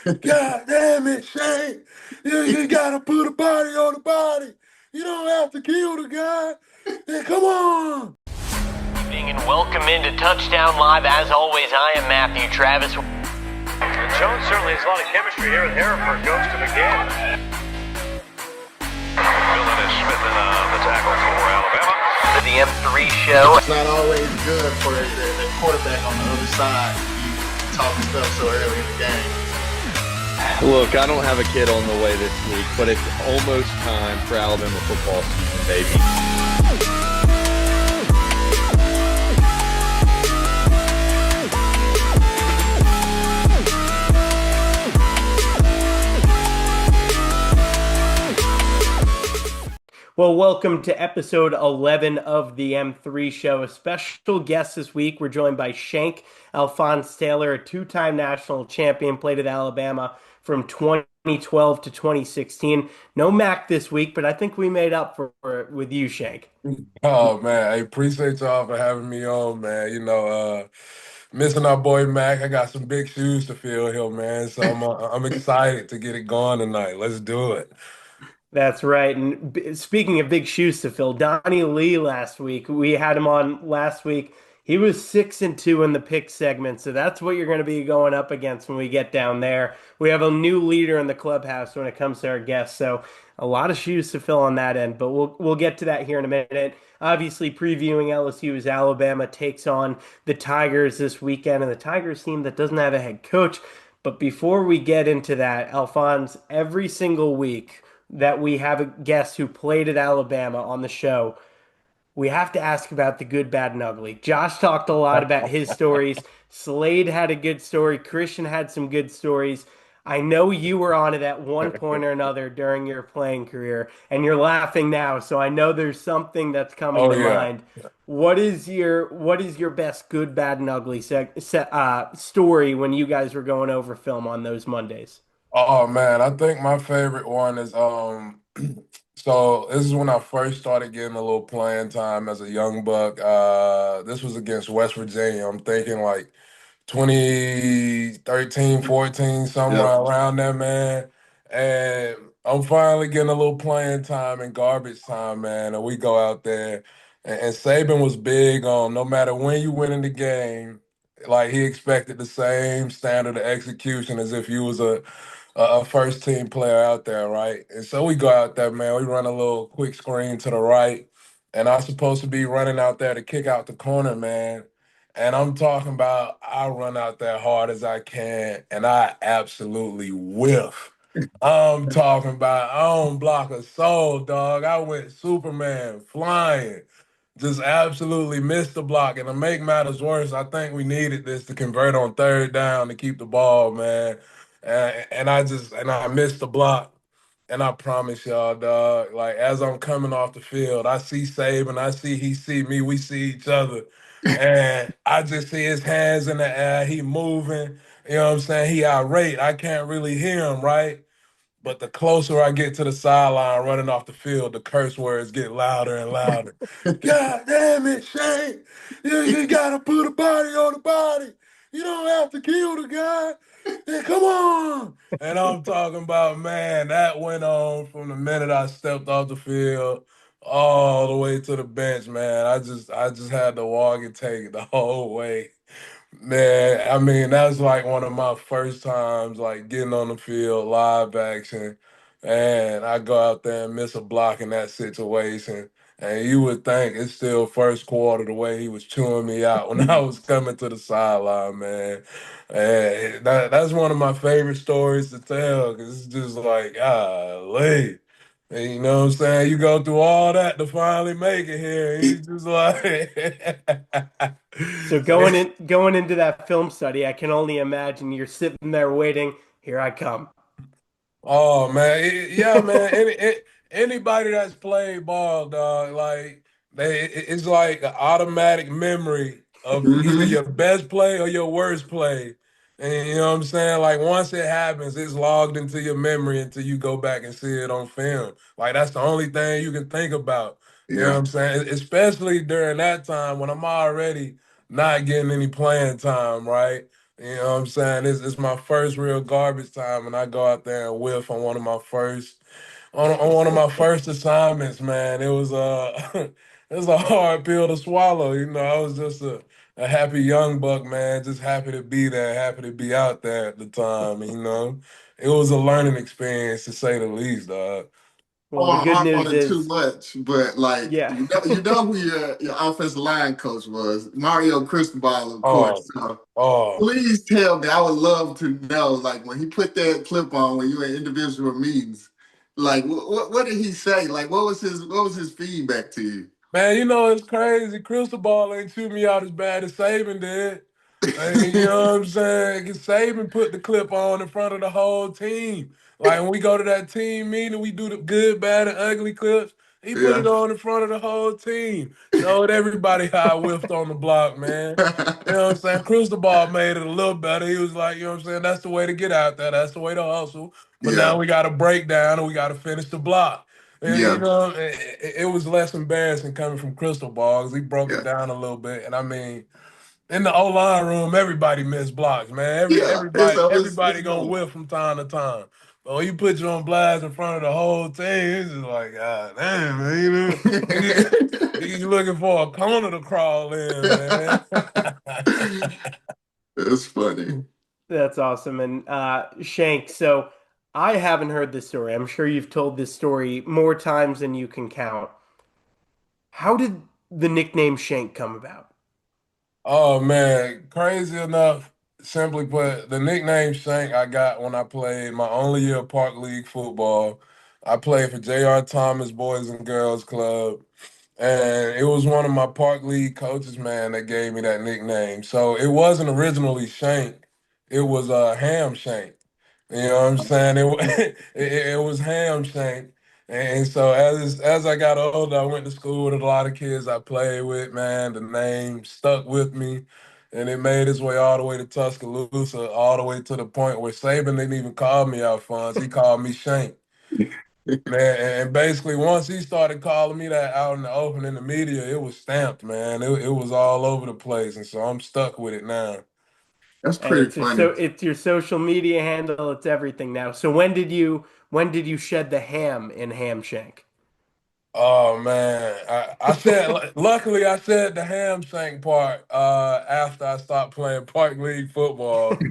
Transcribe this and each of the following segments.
God damn it, Shank. You gotta put a body on the body. You don't have to kill the guy. Yeah, come on. Evening and welcome into Touchdown Live. As always, I am Matthew Travis. Jones certainly has a lot of chemistry here with Hereford. Goes to McGinn. Millen is Smith in the tackle for Alabama. The M3 show. It's not always good for the quarterback on the other side to be talking stuff so early in the game. Look, I don't have a kid on the way this week, but it's almost time for Alabama football season, baby. Well, welcome to episode 11 of the M3 show. A special guest this week. We're joined by Shank, Alphonse Taylor, a two-time national champion, played at Alabama from 2012 to 2016. No Mac this week, but I think we made up for it with you, Shank. Oh man, I appreciate y'all for having me on, man. Missing our boy Mac. I got some big shoes to fill here, man. So I'm excited to get it going tonight. Let's do it. That's right. And speaking of big shoes to fill, Donnie Lee last week, we had him on last week. He was 6-2 in the pick segment, so that's what you're going to be going up against when we get down there. We have a new leader in the clubhouse when it comes to our guests, so a lot of shoes to fill on that end. But we'll get to that here in a minute. Obviously, previewing LSU as Alabama takes on the Tigers this weekend, and the Tigers team that doesn't have a head coach. But before we get into that, Alphonse, every single week that we have a guest who played at Alabama on the show, we have to ask about the good, bad, and ugly. Josh talked a lot about his stories. Slade had a good story. Christian had some good stories. I know you were on it at one point or another during your playing career, and you're laughing now, so I know there's something that's coming to mind. What is your best good, bad, and ugly story when you guys were going over film on those Mondays? Oh man, I think my favorite one is so this is when I first started getting a little playing time as a young buck. This was against West Virginia. I'm thinking like 2013, 14, somewhere around there, man. And I'm finally getting a little playing time in garbage time, man. And we go out there, and Saban was big on no matter when you win in the game, like he expected the same standard of execution as if you was a first team player out there, right? And so we go out there, man. We run a little quick screen to the right, and I'm supposed to be running out there to kick out the corner, man. And I'm talking about I run out there hard as I can, and I absolutely whiff. I'm talking about I don't block a soul, dog. I went Superman flying. Just absolutely missed the block. And to make matters worse, I think we needed this to convert on third down to keep the ball, man. And I missed the block. And I promise y'all, dog, like as I'm coming off the field, I see Saban, I see he see me, we see each other. And I just see his hands in the air, he moving, you know what I'm saying? He irate. I can't really hear him, right? But the closer I get to the sideline running off the field, the curse words get louder and louder. God damn it, Shane. You gotta put a body on the body. You don't have to kill the guy. Yeah, come on. And I'm talking about, man, that went on from the minute I stepped off the field all the way to the bench, man. I just had to walk and take it the whole way. Man, I mean, that's like one of my first times like getting on the field, live action, and I go out there and miss a block in that situation. And you would think it's still first quarter the way he was chewing me out when I was coming to the sideline, man. And that's one of my favorite stories to tell because it's just like, golly. And you know what I'm saying? You go through all that to finally make it here. And you just like So going into that film study, I can only imagine you're sitting there waiting. Here I come. Oh man, yeah, man. Anybody that's played ball, dog, like it's like an automatic memory of either your best play or your worst play. And you know what I'm saying? Like once it happens, it's logged into your memory until you go back and see it on film. Like that's the only thing you can think about. You know what I'm saying? Especially during that time when I'm already not getting any playing time, right? You know what I'm saying? It's my first real garbage time, and I go out there and whiff on on one of my first assignments, man. It was it was a hard pill to swallow. You know, I was just a happy young buck, man, just happy to be there, happy to be out there at the time. You know, it was a learning experience to say the least, dog. Well, I the want to good harp on news it too is, much, but like yeah. you know who your offensive line coach was, Mario Cristobal, of course. Oh, So oh. please tell me. I would love to know, like when he put that clip on when you were in individual meetings, like what did he say? Like what was his feedback to you? Man, you know it's crazy. Crystal Ball ain't chew me out as bad as Saban did. And you know what I'm saying? 'Cause Saban put the clip on in front of the whole team. Like when we go to that team meeting, we do the good, bad, and ugly clips. He put it Yeah. on in front of the whole team. Showed everybody how I whiffed on the block, man. You know what I'm saying? Crystal Ball made it a little better. He was like, you know what I'm saying? That's the way to get out there. That's the way to hustle. But now Yeah. we got to break down and we got to finish the block. And, you Yeah. know, it was less embarrassing coming from Crystal Ball because he broke it Yeah. down a little bit. And I mean, in the O line room, everybody missed blocks, man. Yeah. It's Everybody it's gonna normal. whiff from time to time. But when you put you on blast in front of the whole team, it's just like, God damn, man, you know, you looking for a corner to crawl in, man. It's funny. That's awesome. And Shank, so I haven't heard this story. I'm sure you've told this story more times than you can count. How did the nickname Shank come about? Oh man, crazy enough. Simply put, the nickname Shank I got when I played my only year of Park League football. I played for J.R. Thomas Boys and Girls Club. And it was one of my Park League coaches, man, that gave me that nickname. So it wasn't originally Shank. It was Ham Shank. You know what I'm saying? It was Ham Shank. And so as I got older, I went to school with a lot of kids I played with, man. The name stuck with me. And it made its way all the way to Tuscaloosa, all the way to the point where Saban didn't even call me Alphonse. He called me Shank. Man, and basically once he started calling me that out in the open in the media, it was stamped, man. It was all over the place, and so I'm stuck with it now. That's And pretty funny. it's your social media handle, it's everything now. So when did you shed the ham in Ham Shank? Oh man, I said luckily I said the hamstring part after I stopped playing park league football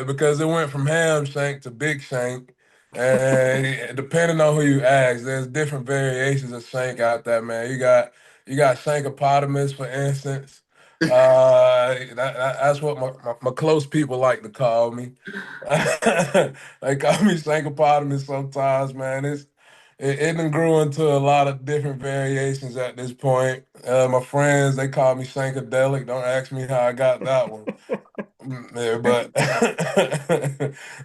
because it went from hamstring to big shank, and depending on who you ask, there's different variations of shank out there, man. You got shankopotamus, for instance. That's what my close people like to call me. They call me shankopotamus sometimes, man. It done grew into a lot of different variations at this point. My friends, they call me Shankadelic. Don't ask me how I got that one. Yeah, but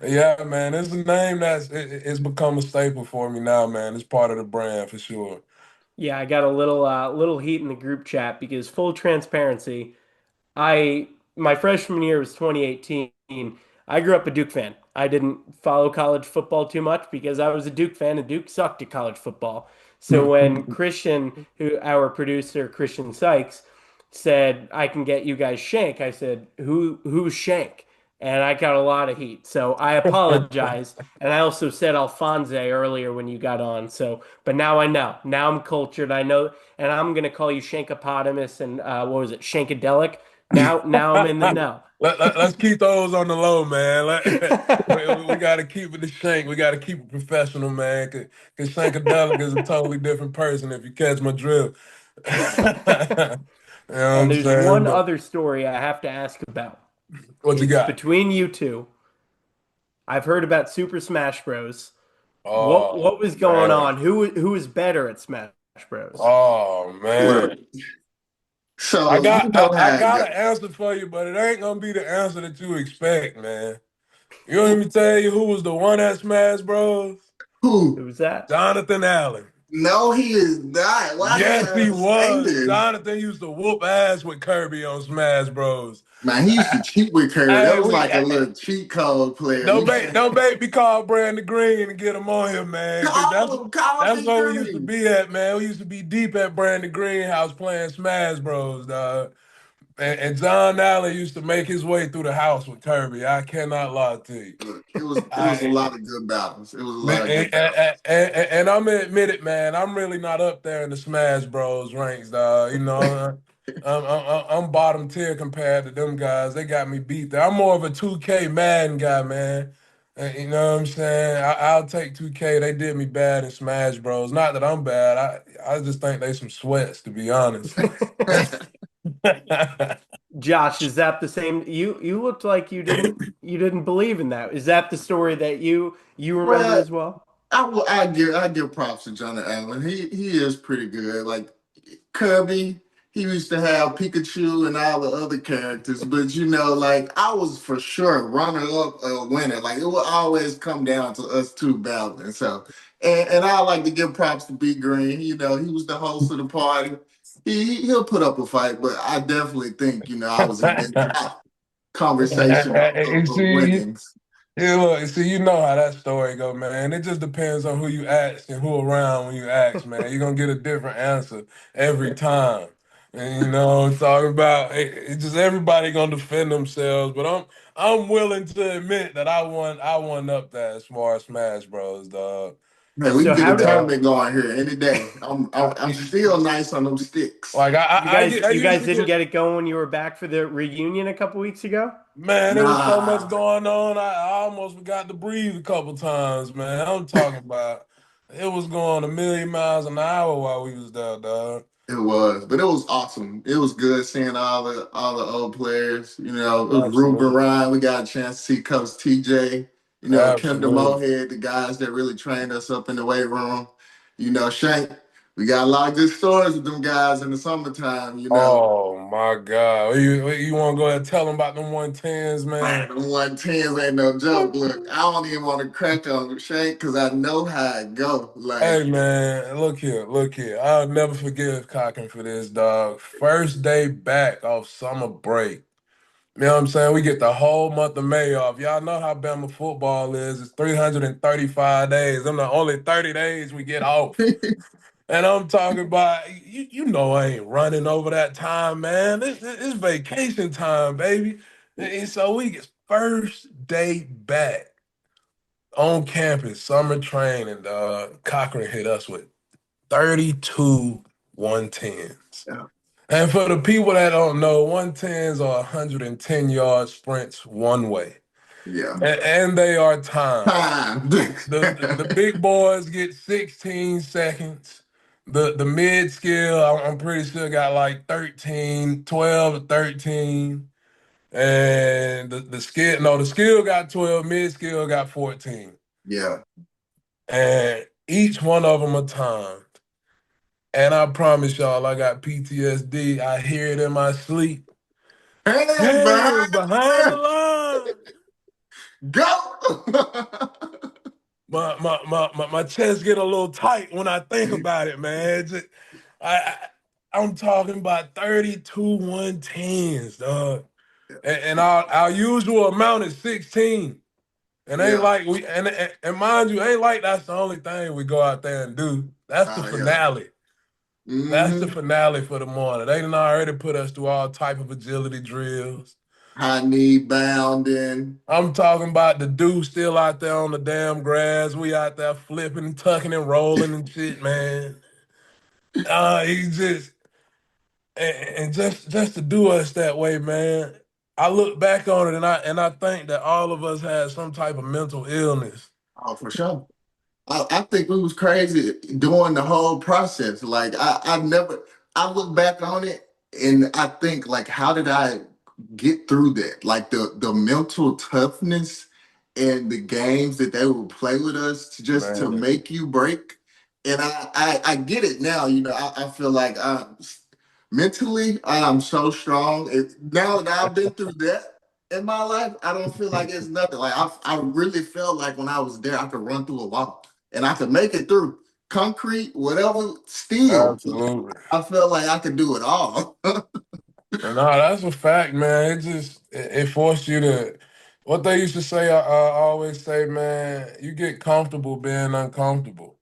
yeah, man, it's a name it's become a staple for me now, man. It's part of the brand for sure. Yeah, I got a little heat in the group chat because full transparency, I my freshman year was 2018. I grew up a Duke fan. I didn't follow college football too much because I was a Duke fan and Duke sucked at college football. So when Christian, who our producer Christian Sykes, said I can get you guys Shank, I said who's Shank? And I got a lot of heat. So I apologize. And I also said Alphonse earlier when you got on. So, but now I know. Now I'm cultured. I know, and I'm gonna call you Shankopotamus and what was it, Shankadelic? Now I'm in the know. Let's keep those on the low, man. We got to keep it the shank. We got to keep it professional, man. Cause Shankadelic is a totally different person if you catch my drift. You know what And I'm there's saying? one But other story I have to ask about. what you It's got? between you two. I've heard about Super Smash Bros. What Oh was going man. on? Who is better at Smash Bros? Oh Well, man. so you know I how it got goes. an answer for you, but it ain't gonna be the answer that you expect, man. You want me to tell you who was the one at Smash Bros? Who? Who was that? Jonathan Allen. No, he is not. Why you Yes, he gotta say was. this? Jonathan used to whoop ass with Kirby on Smash Bros. Man, he used to cheat with Curry. That Hey, was like a little cheat code player. don't make me call Brandon Green and get him on here, man. Cause Call him that's the where we used to green. be at, man. We used to be deep at Brandon Green house playing Smash Bros, dog. And John Allen used to make his way through the house with Kirby. I cannot lie to you. Look, it was a lot of good battles. It was a Man, lot of good battles. and I'm gonna admit it, man. I'm really not up there in the Smash Bros. Ranks, dog. You know, I'm bottom tier compared to them guys. They got me beat there. I'm more of a 2K Madden guy, man. You know what I'm saying? I'll take 2K. They did me bad in Smash Bros. Not that I'm bad. I just think they some sweats, to be honest. Josh, is that the same? You looked like you didn't believe in that. Is that the story that you remember Well, as well? I give props to Jonathan Allen. He is pretty good. Like Kirby, he used to have Pikachu and all the other characters, but like I was for sure runner up a winner. Like it would always come down to us two battling. So, and I like to give props to B Green. He was the host of the party. He'll put up a fight, but I definitely think I was in that top conversation You of see, winnings. yeah, look, see, you know how that story go, man. It just depends on who you ask and who around when you ask, man. You're gonna get a different answer every time. And you know what I'm talking about? It's just everybody gonna defend themselves, but I'm willing to admit that I won up there as far as Smash Bros, dog. Man, we So can get how a did tournament going here any day. I'm still nice on them sticks. like you I guys you guys usually didn't get. get it going when you were back for the reunion a couple weeks ago? Man, there was so much Nah, going on. I almost forgot to breathe a couple times, man. I'm talking about it was going a million miles an hour while we was there, dog. it was, but it was awesome. It was good seeing all the old players. It was Ruben Absolutely. Ryan. We got a chance to see Coach TJ. Kendra Absolutely. Mohead, the guys that really trained us up in the weight room. Shank. We got a lot of good stories with them guys in the summertime. Oh my God. You want to go ahead and tell them about them 110s, Man, man? them 110s ain't no joke. Look, I don't even want to crack on Shank because I know how it go. Hey Like, man, look here, look here. I'll never forgive Cocking for this, dog. First day back off summer break. You know what I'm saying? We get the whole month of May off. Y'all know how Bama football is. It's 335 days. Them the only 30 days we get off. And I'm talking about, you know I ain't running over that time, man. It's vacation time, baby. And so we get first day back on campus, summer training, Cochran hit us with 32 110s. yeah, And for the people that don't know, 110s are 110-yard sprints one way. yeah. And they are timed. Time. The big boys get 16 seconds. The mid skill, I'm pretty sure got like 13, 12 to 13. And the skill, no, the skill got 12, mid skill got 14. Yeah. And each one of them are timed. And I promise y'all, I got PTSD. I hear it in my sleep. Hands Hands behind behind the the line. go. My chest get a little tight when I think about it, man. I, I I'm talking about 32 110s, dog. And our usual amount is 16. And ain't Yeah. like we and mind you, ain't like that's the only thing we go out there and do. That's the Yeah. finale. That's the Mm-hmm. finale for the morning. They done already put us through all type of agility drills. High knee bounding. I'm talking about the dude still out there on the damn grass. We out there flipping, tucking, and rolling and shit, man. He just and just to do us that way, man. I look back on it and I think that all of us had some type of mental illness. Oh, for sure. I think we was crazy during the whole process. Like I look back on it and I think like how did I get through that? Like the mental toughness and the games that they would play with us to Man, make you break. And I get it now. I feel like mentally I'm so strong. Now that I've been through that in my life, I don't feel like it's nothing. Like I really felt like when I was there, I could run through a wall and I could make it through concrete, whatever. Still, absolutely. I felt like I could do it all. And no, that's a fact, man. It forced you to what they used to say. I always say, man, you get comfortable being uncomfortable.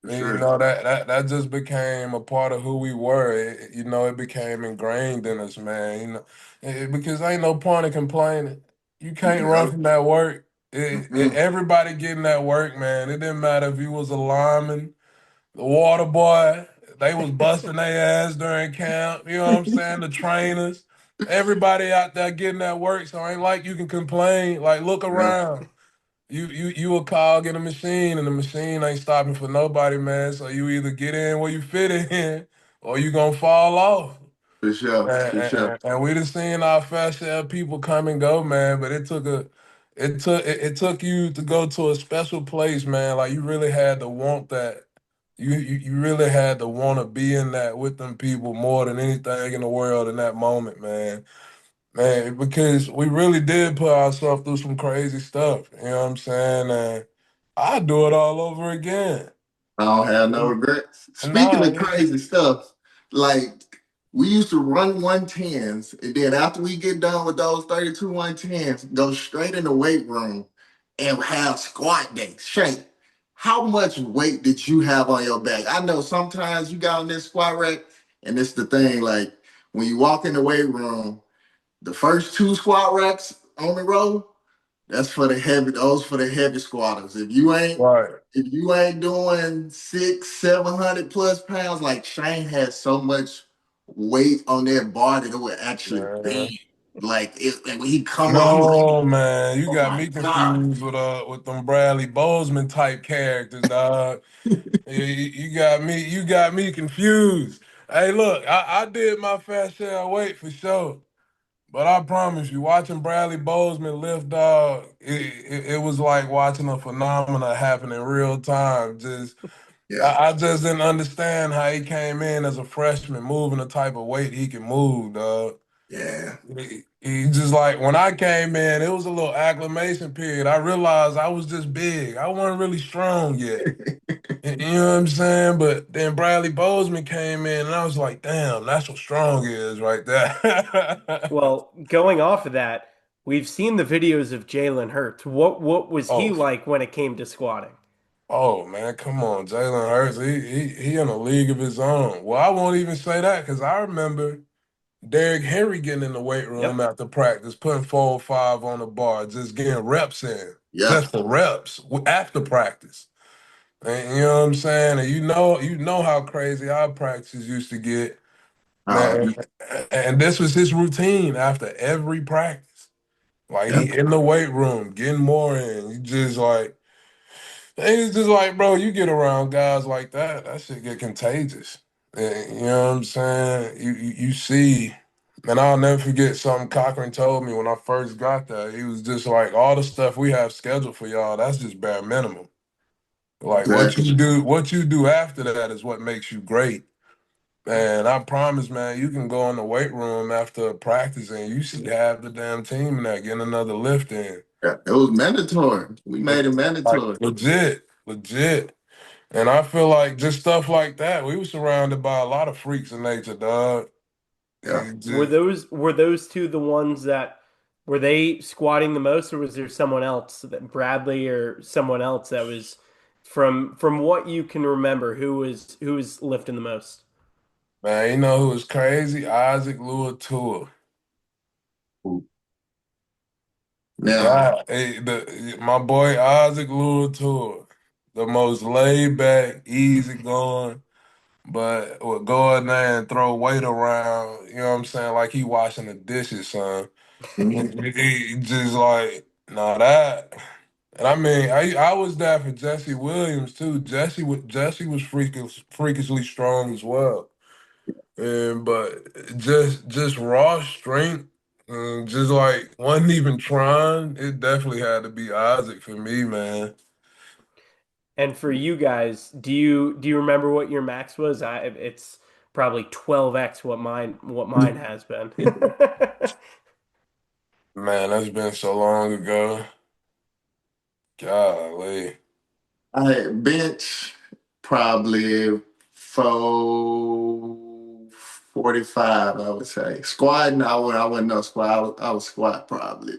For And, you sure. know, that just became a part of who we were. It became ingrained in us, man. Because ain't no point in complaining. You can't run Yeah. from that work. Mm-mm. Everybody getting that work, man. It didn't matter if you was a lineman, the water boy. They was busting their ass during camp. You know what I'm saying? The trainers. Everybody out there getting that work. So ain't like you can complain. Like, look Yeah, around. You a cog in a machine, and the machine ain't stopping for nobody, man. So you either get in where you fit in, or you gonna fall off. for sure. And, For sure. and we done seen our fair share of people come and go, man. But it took you to go to a special place, man. Like you really had to want that. You really had to want to be in that with them people more than anything in the world in that moment, man. Man, because we really did put ourselves through some crazy stuff. You know what I'm saying? And I'd do it all over again. I don't have no regrets. Speaking Nah, of crazy stuff, like we used to run 110s, and then after we get done with those 32 110s, go straight in the weight room and have squat days. Shank, how much weight did you have on your back? I know sometimes you got on this squat rack, and it's the thing, like when you walk in the weight room, the first two squat racks on the row, that's for the heavy. Those for the heavy squatters. right, If you ain't doing 600-700 plus pounds, like Shane has so much weight on that bar that it would actually bend. man. Like it, and when he come up, I'm like, No, man, you oh got my me god. confused with them Bradley Bozeman type characters, dog. You got me confused. Hey, look, I did my fair share of weight for sure. But I promise you, watching Bradley Bozeman lift, dog, it was like watching a phenomena happen in real time. Yeah, I just didn't understand how he came in as a freshman, moving the type of weight he can move, dog. yeah. He just like when I came in, it was a little acclimation period. I realized I was just big. I wasn't really strong yet. You know what I'm saying? But then Bradley Bozeman came in, and I was like, damn, that's what strong is right there. Well, going off of that, we've seen the videos of Jalen Hurts. What was he Oh, like when it came to squatting? oh man, come on, Jalen Hurts. He in a league of his own. Well, I won't even say that because I remember Derrick Henry getting in the weight room Yep. after practice, putting 4 or 5 on the bar, just getting reps in, Yeah. just for reps after practice. And you know what I'm saying? And you know how crazy our practices used to get, Oh, man. And this was his routine after every practice. Like yeah. he in the weight room, getting more in. You just like. And it's just like, bro, you get around guys like that shit get contagious. And, you know what I'm saying? You see, and I'll never forget something Cochran told me when I first got there. He was just like, all the stuff we have scheduled for y'all, that's just bare minimum. Like Exactly. what you do after that is what makes you great. And I promise, man, you can go in the weight room after practice and you see half the damn team in there getting another lift in. Yeah, it was mandatory. We made it Like mandatory. legit, legit. And I feel like just stuff like that. We were surrounded by a lot of freaks in nature, dog. Yeah. It Were just, those two the ones that were they squatting the most, or was there someone else that Bradley or someone else that was from what you can remember who was lifting the most? man, you know who was crazy? Isaac Luatua. Now, Yeah, my boy Isaac Luatua, the most laid back, easy going, but would go in there and throw weight around. You know what I'm saying? Like he washing the dishes, son. He just like, nah, that. And I mean, I was there for Jesse Williams too. Jesse was freakishly strong as well. And but just raw strength, just like wasn't even trying. It definitely had to be Isaac for me, man. And for you guys, do you remember what your max was? It's probably 12x what mine has been. Man, that's been so long ago. Golly. I had bench probably 445, I would say. Squatting, I wouldn't know squat. I was squat probably.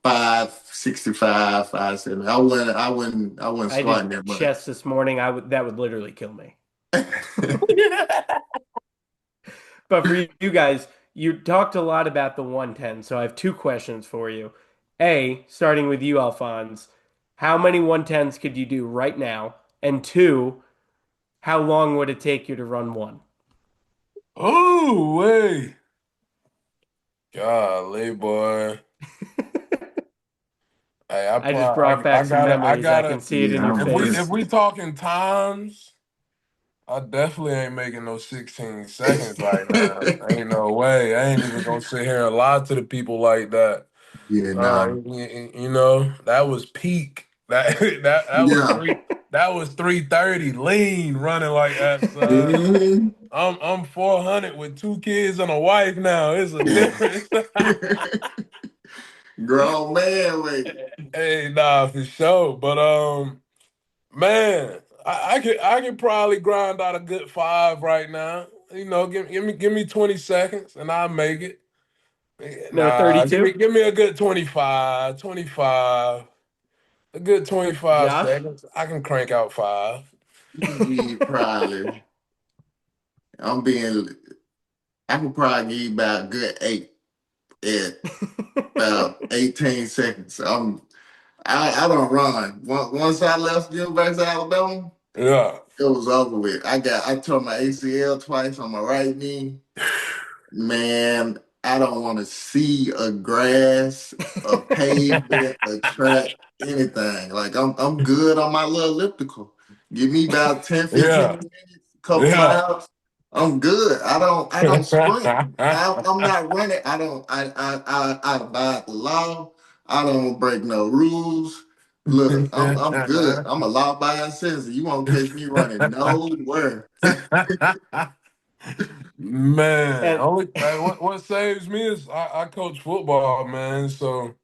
565, 570. I wouldn't I squat did that much. chest this morning. That would literally kill me. But for you guys, you talked a lot about the 110, so I have two questions for you. A, starting with you, Alphonse, how many 110s could you do right now? And two, how long would it take you to run one? Oh, wait. Golly, boy. Hey, I I just probably brought back some I memories. I can gotta. see it in Yeah, your I'm If face. we talking times, I definitely ain't making no 16 seconds right now. Ain't no way. I ain't even gonna sit here and lie to the people like that. yeah, no. You know, that was peak. That was Yeah. 330 lean running like that, son. Mhm. I'm 400 with two kids and a wife now. It's a difference. Grown man, wait. Hey, nah, for sure. But man, I could probably grind out a good five right now. You know, give me 20 seconds and I'll make it. No Nah, 32? give me a good 25, 25. A good 25 Josh? seconds. I can crank out five. Yeah, probably. I'm being. I could probably give you about a good 8 at about 18 seconds. I don't run. Once I left University of Alabama, Yeah. it was over with. I tore my ACL twice on my right knee. Man, I don't want to see a grass, a pavement, a track, anything. Like I'm good on my little elliptical. Give me about 10, 15 Yeah. minutes, couple Yeah. miles. I'm good. I don't sprint. I'm not running. I abide the law. I don't break no rules. Look, I'm good. I'm a law-abiding citizen. You won't catch me running nowhere. Man, And what saves me is I coach football, man. So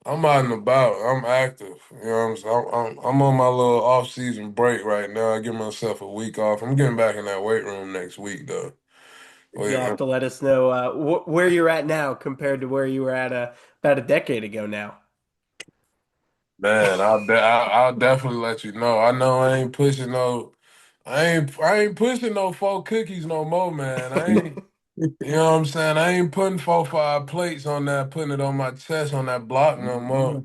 I'm out and about. I'm active. You know what I'm saying? I'm on my little off-season break right now. I give myself a week off. I'm getting back in that weight room next week, though. you Wait, have to let us know where you're at now compared to where you were at about a decade ago now. man, I'll definitely let you know. I know I ain't pushing no 4 cookies no more, man. I ain't. You know what I'm saying? I ain't putting 4, 5 plates on that, putting it on my chest on that block no more.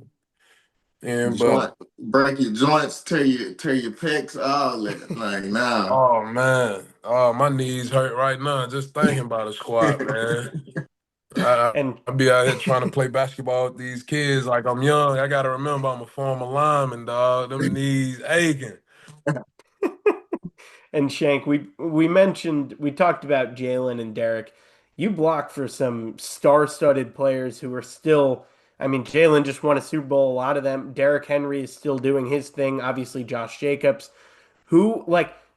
Yeah, but Joint, break your joints, tear your pecs, all that. Like, nah. oh man, oh my knees hurt right now just thinking about a squat, man. And I be out here trying to play basketball with these kids like I'm young. I gotta remember I'm a former lineman, dog. Them knees aching. and Shank, we talked about Jalen and Derek. You blocked for some star-studded players who are still. I mean, Jalen just won a Super Bowl. A lot of them. Derek Henry is still doing his thing. Obviously, Josh Jacobs. Who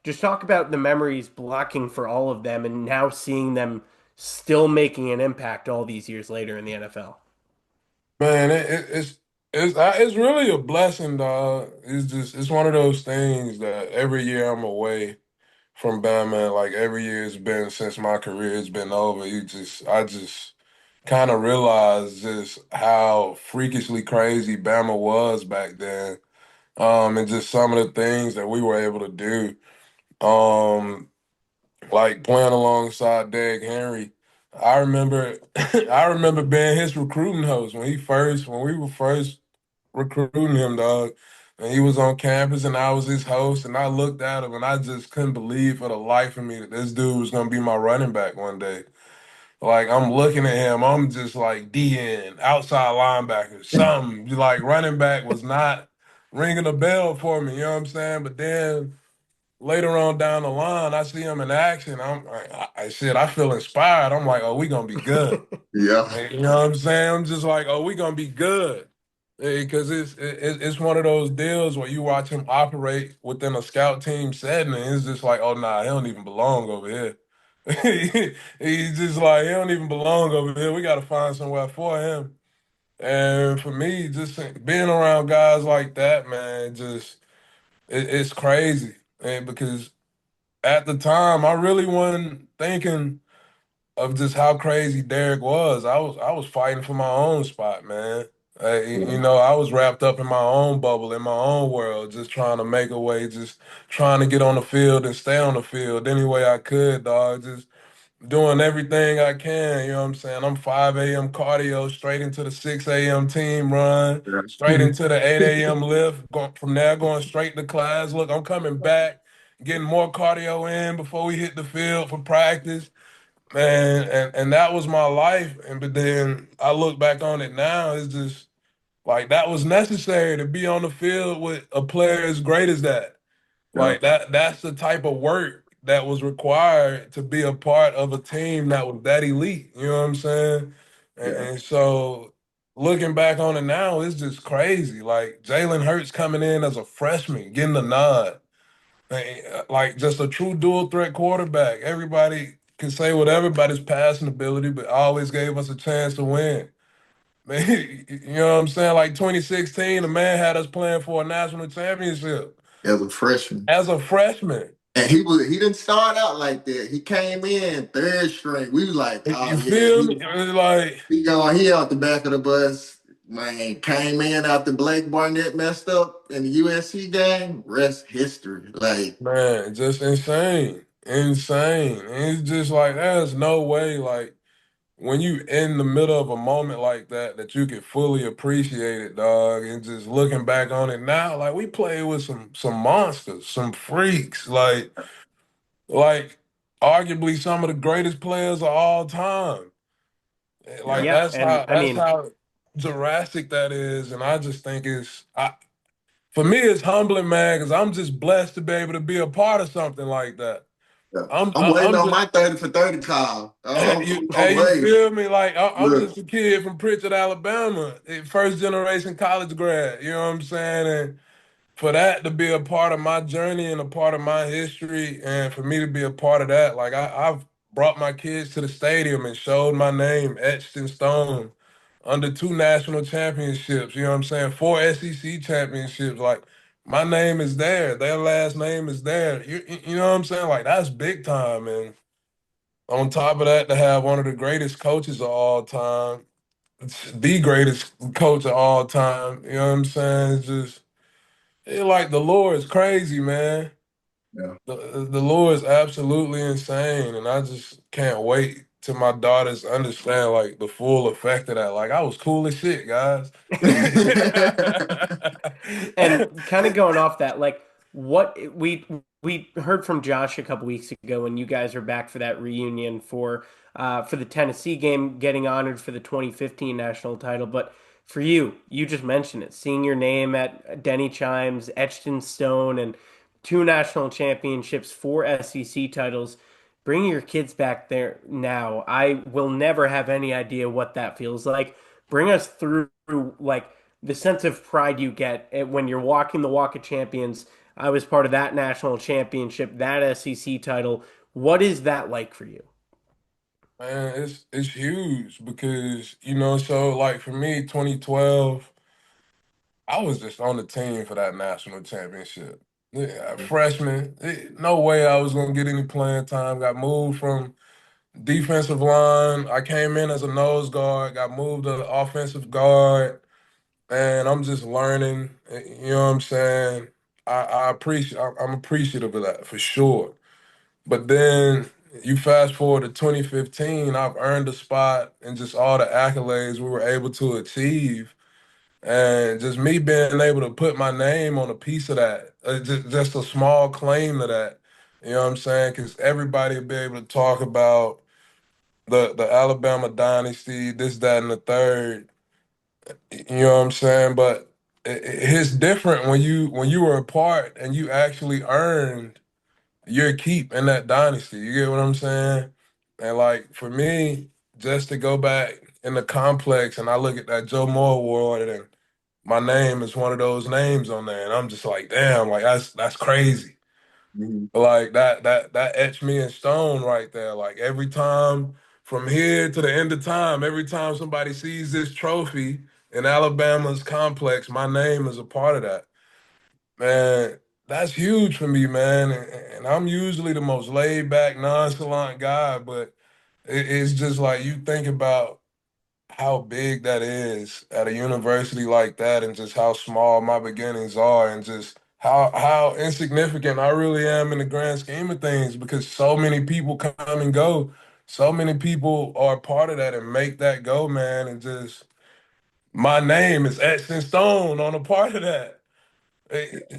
just talk about the memories blocking for all of them, and now seeing them still making an impact all these years later in the NFL. Man, it's really a blessing, dog. It's one of those things that every year I'm away from Bama. Like every year it's been since my career has been over. I just kind of realized just how freakishly crazy Bama was back then. And just some of the things that we were able to do. Um, like playing alongside Derrick Henry. I remember I remember being his recruiting host when we were first recruiting him, dog. And he was on campus and I was his host and I looked at him and I just couldn't believe for the life of me that this dude was gonna be my running back one day. Like I'm looking at him, I'm just like DN, outside linebacker, something. Like running back was not ringing a bell for me, you know what I'm saying? But then later on down the line, I see him in action. I feel inspired. I'm like, oh, we gonna be good. Yeah. You know what I'm saying? I'm just like, oh, we gonna be good. Because it's one of those deals where you watch him operate within a scout team setting, and it's just like, oh nah, he don't even belong over here. He's just like he don't even belong over here. We got to find somewhere for him. And for me, just being around guys like that, man, it's crazy. And because at the time, I really wasn't thinking of just how crazy Derek was. I was fighting for my own spot, man. I was wrapped up in my own bubble, in my own world, just trying to make a way, just trying to get on the field and stay on the field any way I could, dog. Just doing everything I can, you know what I'm saying? I'm 5 a.m. cardio, straight into the 6 a.m. team run, straight into the 8 a.m. lift, from there going straight to class. Look, I'm coming back, getting more cardio in before we hit the field for practice. Man, and that was my life. But then I look back on it now, it's just like that was necessary to be on the field with a player as great as that. Yeah, Like that's the type of work that was required to be a part of a team that was that elite. You know what I'm saying? yeah, And so looking back on it now, it's just crazy. Like Jalen Hurts coming in as a freshman, getting the nod. Like just a true dual threat quarterback. Everybody can say whatever about his passing ability, but always gave us a chance to win. Man, you know what I'm saying? Like 2016, the man had us playing for a national championship as a freshman. as a freshman. And he didn't start out like that. He came in third string. We was like, oh You yeah, feel me? Like, he out the back of the bus. Man, came in after Blake Barnett messed up in the USC game. Rest history. Like, man, just insane. Insane. And it's just like, there's no way, like, when you in the middle of a moment like that, that you can fully appreciate it, dog. And just looking back on it now, like we played with some monsters, some freaks, like arguably some of the greatest players of all time. yeah, Like Yeah, and I that's mean, how drastic that is. And I just think for me it's humbling, man, because I'm just blessed to be able to be a part of something like that. yeah. I'm waiting I'm on just my 30 for 30 call. I'm you waiting. feel me? Like I'm Look, just a kid from Pritchard, Alabama, first generation college grad. You know what I'm saying? And for that to be a part of my journey and a part of my history, and for me to be a part of that, like I've brought my kids to the stadium and showed my name etched in stone under two national championships. You know what I'm saying? Four SEC championships. Like my name is there, their last name is there. You know what I'm saying? Like that's big time, and on top of that, to have one of the greatest coaches of all time, the greatest coach of all time. You know what I'm saying? Like the lore is crazy, man. yeah. The lore is absolutely insane, and I just can't wait till my daughters understand like the full effect of that. Like I was cool as shit, guys. and kind of going off that, like what we heard from Josh a couple weeks ago when you guys are back for that reunion for the Tennessee game, getting honored for the 2015 national title. But for you, you just mentioned it, seeing your name at Denny Chimes, etched in stone, and two national championships, four SEC titles. Bringing your kids back there now, I will never have any idea what that feels like. Bring us through like the sense of pride you get when you're walking the Walk of Champions. I was part of that national championship, that SEC title. What is that like for you? Man, it's huge because so like for me, 2012, I was just on the team for that national championship. Yeah, freshman, no way I was gonna get any playing time. Got moved from defensive line. I came in as a nose guard, got moved to offensive guard, and I'm just learning. You know what I'm saying? I appreciate. I'm appreciative of that for sure. But then you fast forward to 2015, I've earned a spot and just all the accolades we were able to achieve. And just me being able to put my name on a piece of that, just a small claim to that. You know what I'm saying? Because everybody will be able to talk about the Alabama dynasty, this, that, and the third. You know what I'm saying? But it's different when you were a part and you actually earned your keep in that dynasty. You get what I'm saying? And like for me, just to go back in the complex and I look at that Joe Moore award and my name is one of those names on there, and I'm just like, damn, like that's crazy. Mhm. Like that etched me in stone right there. Like every time from here to the end of time, every time somebody sees this trophy in Alabama's complex, my name is a part of that. Man, that's huge for me, man. And I'm usually the most laid back, nonchalant guy, but it's just like you think about how big that is at a university like that, and just how small my beginnings are, and just how insignificant I really am in the grand scheme of things, because so many people come and go. So many people are a part of that and make that go, man, and just my name is etched in stone on a part of that.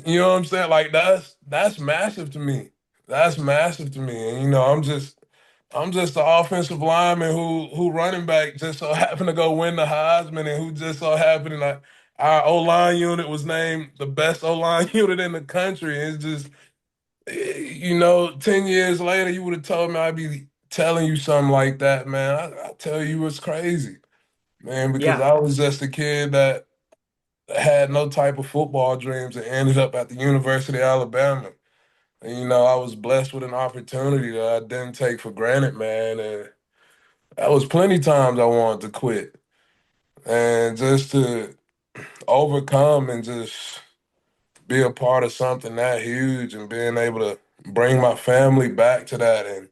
You know what I'm saying? Like that's massive to me. That's massive to me. And I'm just the offensive lineman who running back just so happened to go win the Heisman, and who just so happened that our O line unit was named the best O line unit in the country. It's just 10 years later, you would have told me I'd be telling you something like that, man. I tell you it's crazy, man, because Yeah, I was just a kid that had no type of football dreams and ended up at the University of Alabama. And, I was blessed with an opportunity that I didn't take for granted, man. And that was plenty times I wanted to quit. And just to overcome and just be a part of something that huge, and being able to bring my family back to that and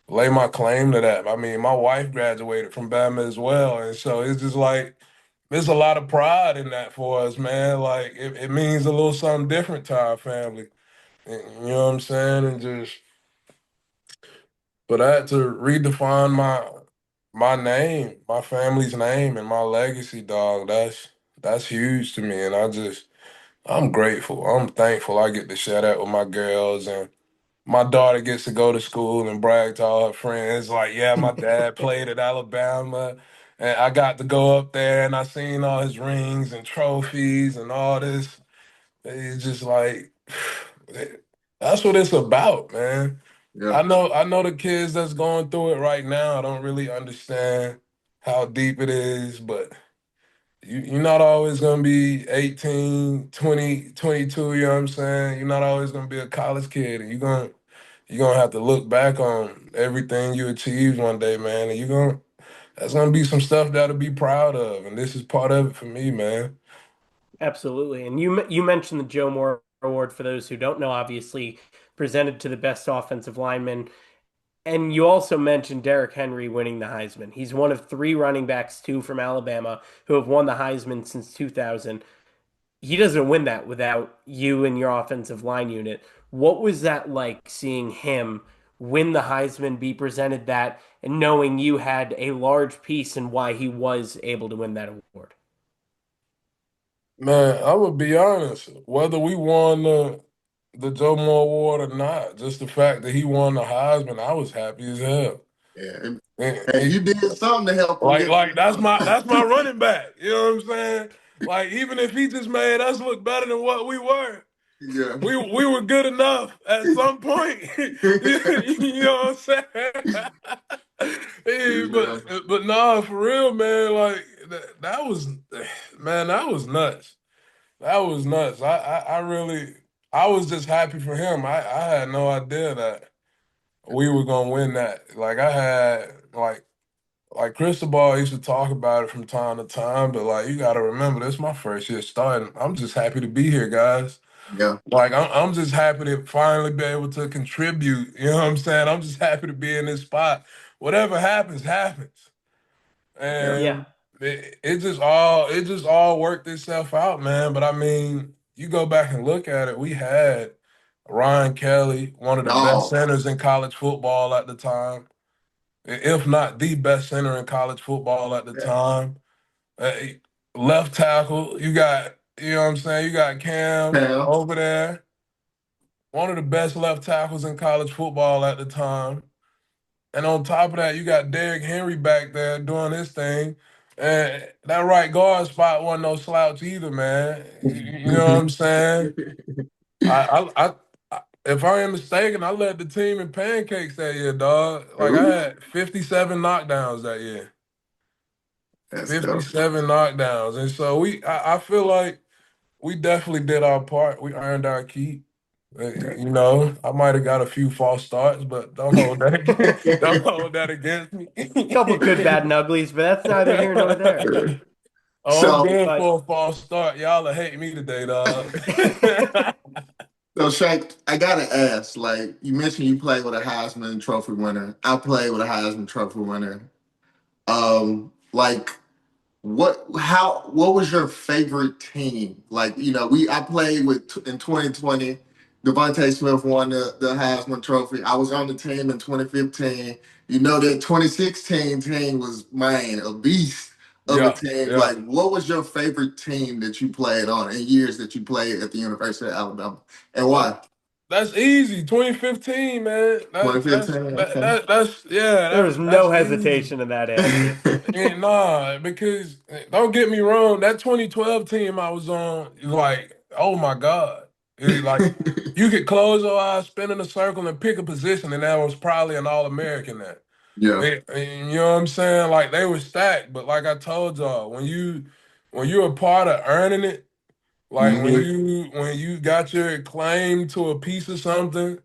lay my claim to that. I mean, my wife graduated from Bama as well. And so it's just like, there's a lot of pride in that for us, man. Like, it means a little something different to our family. You know what I'm saying? And just for that to redefine my name, my family's name, and my legacy, dog, that's huge to me. And I'm grateful. I'm thankful I get to share that with my girls, and my daughter gets to go to school and brag to all her friends, like, yeah, my dad played at Alabama, and I got to go up there and I seen all his rings and trophies and all this. It's just like, that's what it's about, man. Yeah. I know the kids that's going through it right now don't really understand how deep it is, but you're not always gonna be 18, 20, 22, you know what I'm saying? You're not always gonna be a college kid, and you're gonna have to look back on everything you achieved one day, man, and that's gonna be some stuff that'll be proud of, and this is part of it for me, man. absolutely. And you mentioned the Joe Moore Award, for those who don't know, obviously presented to the best offensive lineman. And you also mentioned Derrick Henry winning the Heisman. He's one of three running backs, two from Alabama, who have won the Heisman since 2000. He doesn't win that without you and your offensive line unit. What was that like, seeing him win the Heisman, be presented that, and knowing you had a large piece in why he was able to win that award? Man, I'm gonna be honest. Whether we won the Joe Moore Award or not, just the fact that he won the Heisman, I was happy as hell. Yeah. And And you did something to help him like get. like that's my running back. You know what I'm saying? Like, even if he just made us look better than what we were, Yeah. we were good enough at some point. You know what I'm saying? Hey, Yeah. but nah, for real, man. Like, that was, man, that was nuts. That was nuts. I really, I was just happy for him. I had no idea that we were gonna win that. Like, I had like Cristobal used to talk about it from time to time, but like, you got to remember, this is my first year starting. I'm just happy to be here, guys. Yeah. Like, I'm just happy to finally be able to contribute. You know what I'm saying? I'm just happy to be in this spot. Whatever happens, happens. Yeah. Yeah. And it just all worked itself out, man. But I mean, you go back and look at it, we had Ryan Kelly, one of the best No. centers in college football at the time, if not the best center in college football at the Yeah. time. Uh, Left tackle, you know what I'm saying? You got Cam Pam. over there, one of the best left tackles in college football at the time. And on top of that, you got Derrick Henry back there doing his thing. And that right guard spot wasn't no slouch either, man. You know what I'm saying? If I am mistaken, I led the team in pancakes that year, dog. Like, I Ooh, had 57 knockdowns that year. that's dope. 57 knockdowns. And so I feel like we definitely did our part. We earned our keep. I might have got a few false starts, but don't hold that don't hold that against me. Couple good, bad, and uglies, but that's neither here nor there. Oh, I'm So, good But for a false start. Y'all will hate me today, dog. so Shank, I gotta ask. Like you mentioned, you played with a Heisman Trophy winner. I played with a Heisman Trophy winner. Like what was your favorite team? Like, I played with in 2020. Devontae Smith won the Heisman Trophy. I was on the team in 2015. That 2016 team was, man, a beast of a Yeah, team. yeah. Like, what was your favorite team that you played on in years that you played at the University of Alabama, and why? That's easy. 2015, man.2015. Okay. That's yeah, There was that's no easy. hesitation in that answer. And nah, because don't get me wrong, that 2012 team I was on, like, oh my God. Like you could close your eyes, spin in a circle, and pick a position, and that was probably an All-American there. Yeah. And you know what I'm saying? Like they were stacked, but like I told y'all, when you're a part of earning it, like Mhm. when you got your claim to a piece of something,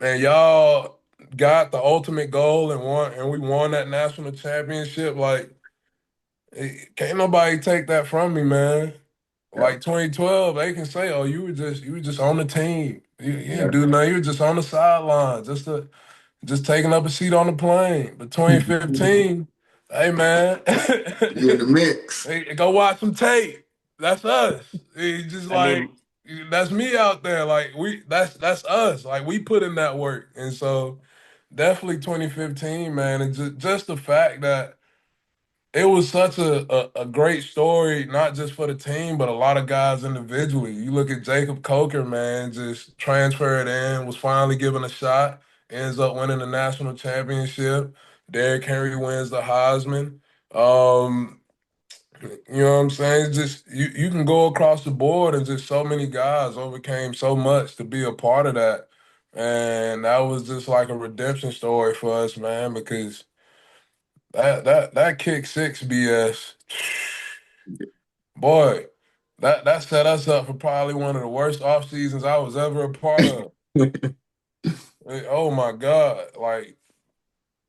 and y'all got the ultimate goal and we won that national championship, like can't nobody take that from me, man. Yeah. Like 2012, they can say, "Oh, you were just on the team. You didn't Yeah. do nothing. You were just on the sideline, just taking up a seat on the plane." But 2015, hey man, You in the mix. hey, go watch some tape. That's us. It's just I like mean, that's me out there. Like that's us. Like we put in that work, and so definitely 2015, man. And just the fact that it was such a great story, not just for the team, but a lot of guys individually. You look at Jacob Coker, man, just transferred in, was finally given a shot, ends up winning the national championship. Derrick Henry wins the Heisman. Um, you know what I'm saying? It's just you can go across the board and just so many guys overcame so much to be a part of that. And that was just like a redemption story for us, man, because that kick six BS. Boy, that set us up for probably one of the worst off seasons I was ever a part of. Oh my God. Like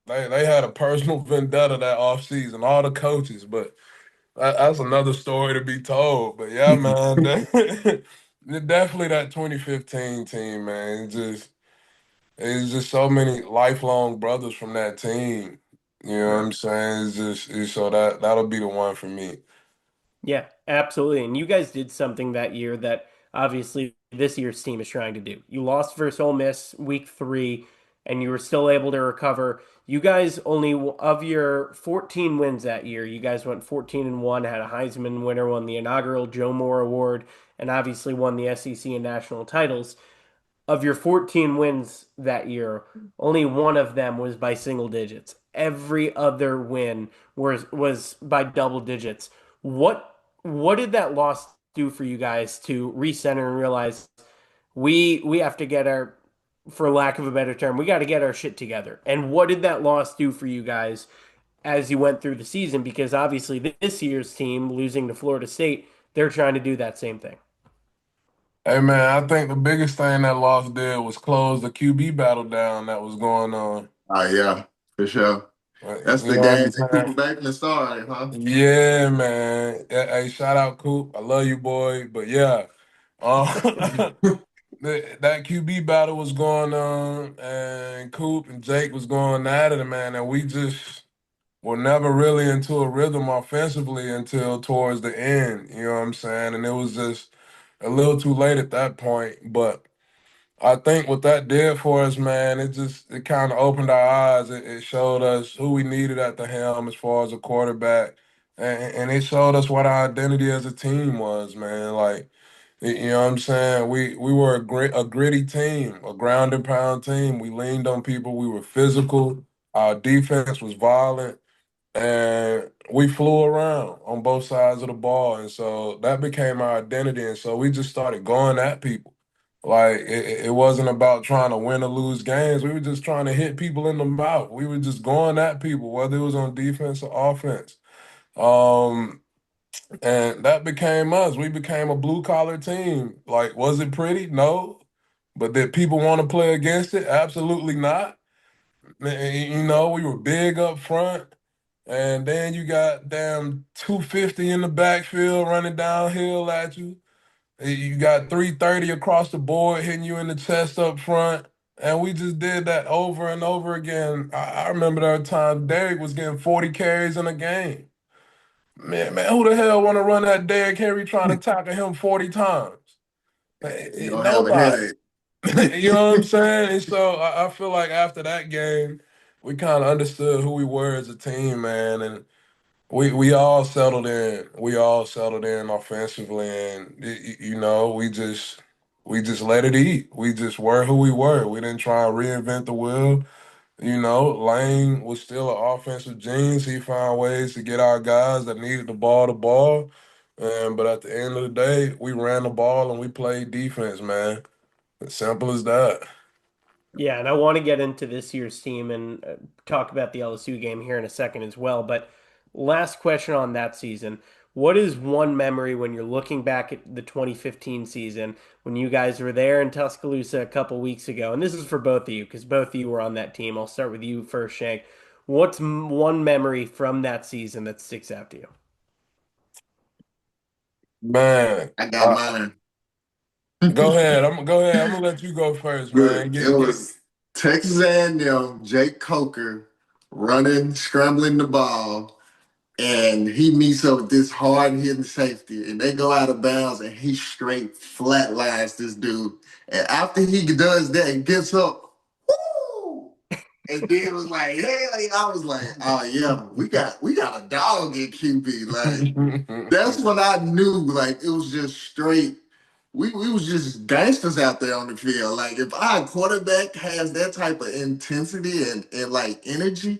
they had a personal vendetta that off season, all the coaches, but that's another story to be told. But yeah, man, definitely that 2015 team, man. It's just so many lifelong brothers from that team. You know what Yeah. I'm saying? So that'll be the one for me. yeah, absolutely. And you guys did something that year that obviously this year's team is trying to do. You lost versus Ole Miss week 3, and you were still able to recover. You guys only of your 14 wins that year, you guys went 14 and 1, had a Heisman winner, won the inaugural Joe Moore Award, and obviously won the SEC and national titles. Of your 14 wins that year, only one of them was by single digits. Every other win was by double digits. What did that loss do for you guys to recenter and realize we have to get our, for lack of a better term, we got to get our shit together? And what did that loss do for you guys as you went through the season? Because obviously this year's team losing to Florida State, they're trying to do that same thing. Hey man, I think the biggest thing that loss did was close the QB battle down that was going on. Oh yeah, for sure. That's You the know what game I'm that Cooper saying? Bateman started, huh? Yeah, man. Hey, shout out Coop. I love you, boy. But yeah, uh, that QB battle was going on, and Coop and Jake was going at it, man. And we just were never really into a rhythm offensively until towards the end. You know what I'm saying? And it was just a little too late at that point. But I think what that did for us, man, it kind of opened our eyes. It showed us who we needed at the helm as far as a quarterback, and it showed us what our identity as a team was, man. Like, you know what I'm saying? We were a gritty team, a ground and pound team. We leaned on people. We were physical. Our defense was violent, and we flew around on both sides of the ball, and so that became our identity. And so we just started going at people. Like it wasn't about trying to win or lose games. We were just trying to hit people in the mouth. We were just going at people, whether it was on defense or offense. Um, and that became us. We became a blue collar team. Like, was it pretty? No. But did people want to play against it? Absolutely not. You know, we were big up front. And then you got damn 250 in the backfield running downhill at you. You got 330 across the board hitting you in the chest up front. And we just did that over and over again. I remember there were times Derek was getting 40 carries in a game. Man, who the hell want to run that Derrick Henry trying to tackle him 40 times? You don't have a Nobody. headache. You know what I'm saying? And so I feel like after that game, we kind of understood who we were as a team, man, and we all settled in. We all settled in offensively, and we just let it eat. We just were who we were. We didn't try and reinvent the wheel. Lane was still an offensive genius. He found ways to get our guys that needed the ball the ball. But at the end of the day, we ran the ball and we played defense, man. As simple as that. Yeah, and I want to get into this year's team and talk about the LSU game here in a second as well. But last question on that season. What is one memory when you're looking back at the 2015 season when you guys were there in Tuscaloosa a couple weeks ago? And this is for both of you because both of you were on that team. I'll start with you first, Shank. What's one memory from that season that sticks out to you? Man, I got mine. go ahead. I'm gonna let you go first, man. But it Get was Texas A&M, Jake Coker running, scrambling the ball, and he meets up with this hard hitting safety, and they go out of bounds, and he straight flatlines this dude. And after he does that, he gets up, woo! And then it was like, hell yeah. I was like, oh yeah, we got a dog at QB. Like that's when I knew like it was just straight. We was just gangsters out there on the field. Like if our quarterback has that type of intensity and like energy,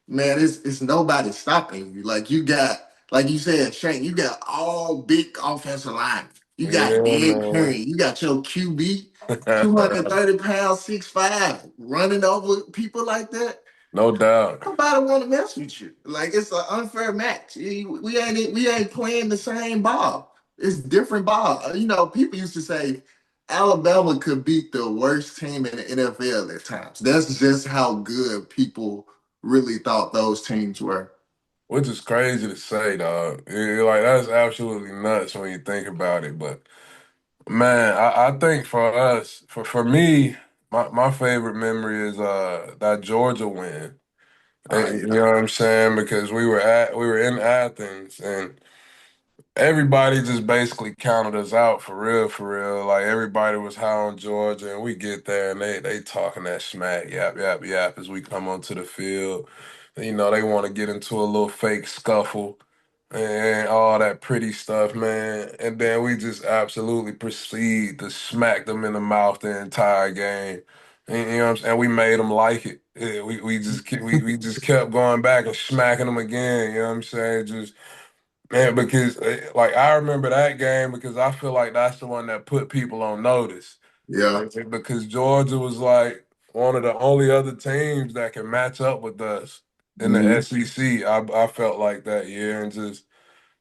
man, it's nobody stopping you. Like you got, like you said, Shank, you got all big offensive line. You got yeah, Derrick man. Henry. You got your QB, 230 pounds, 6'5", running over people like that. No doubt. Nobody want to mess with you. Like it's an unfair match. We ain't playing the same ball. It's different ball. People used to say Alabama could beat the worst team in the NFL at times. That's just how good people really thought those teams were. Which is crazy to say, dog. Like that's absolutely nuts when you think about it. But man, I think for us, for me, my favorite memory is that Georgia win. Oh And you yeah. know what I'm saying? Because we were in Athens and everybody just basically counted us out for real, for real. Like everybody was high on Georgia, and we get there and they talking that smack, yap, yap, yap as we come onto the field. They want to get into a little fake scuffle and all that pretty stuff, man. And then we just absolutely proceed to smack them in the mouth the entire game. And, you know what I'm saying? We made them like it. Yeah, we just kept going back and smacking them again. You know what I'm saying? Just man, because like I remember that game because I feel like that's the one that put people on notice. Yeah. Like, because Georgia was like one of the only other teams that can match up with us in the Mhm. SEC. I felt like that year, and just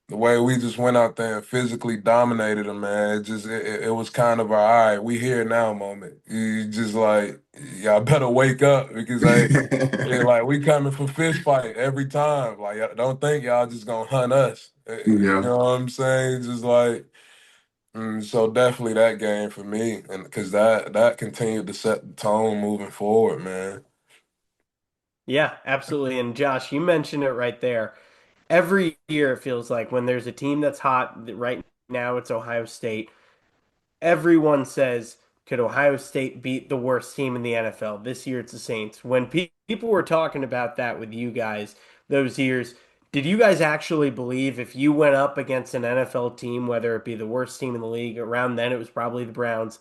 the way we just went out there and physically dominated them, man. It was kind of all right, we here now moment. You just like y'all better wake up because like we coming for fist fight every time. Like don't think y'all just gonna hunt us. You Yeah. know what I'm saying? Just like so definitely that game for me, and because that continued to set the tone moving forward, man. Yeah, absolutely. And Josh, you mentioned it right there. Every year it feels like when there's a team that's hot, right now it's Ohio State. Everyone says, could Ohio State beat the worst team in the NFL? This year it's the Saints. When people were talking about that with you guys those years, did you guys actually believe if you went up against an NFL team, whether it be the worst team in the league, around then it was probably the Browns,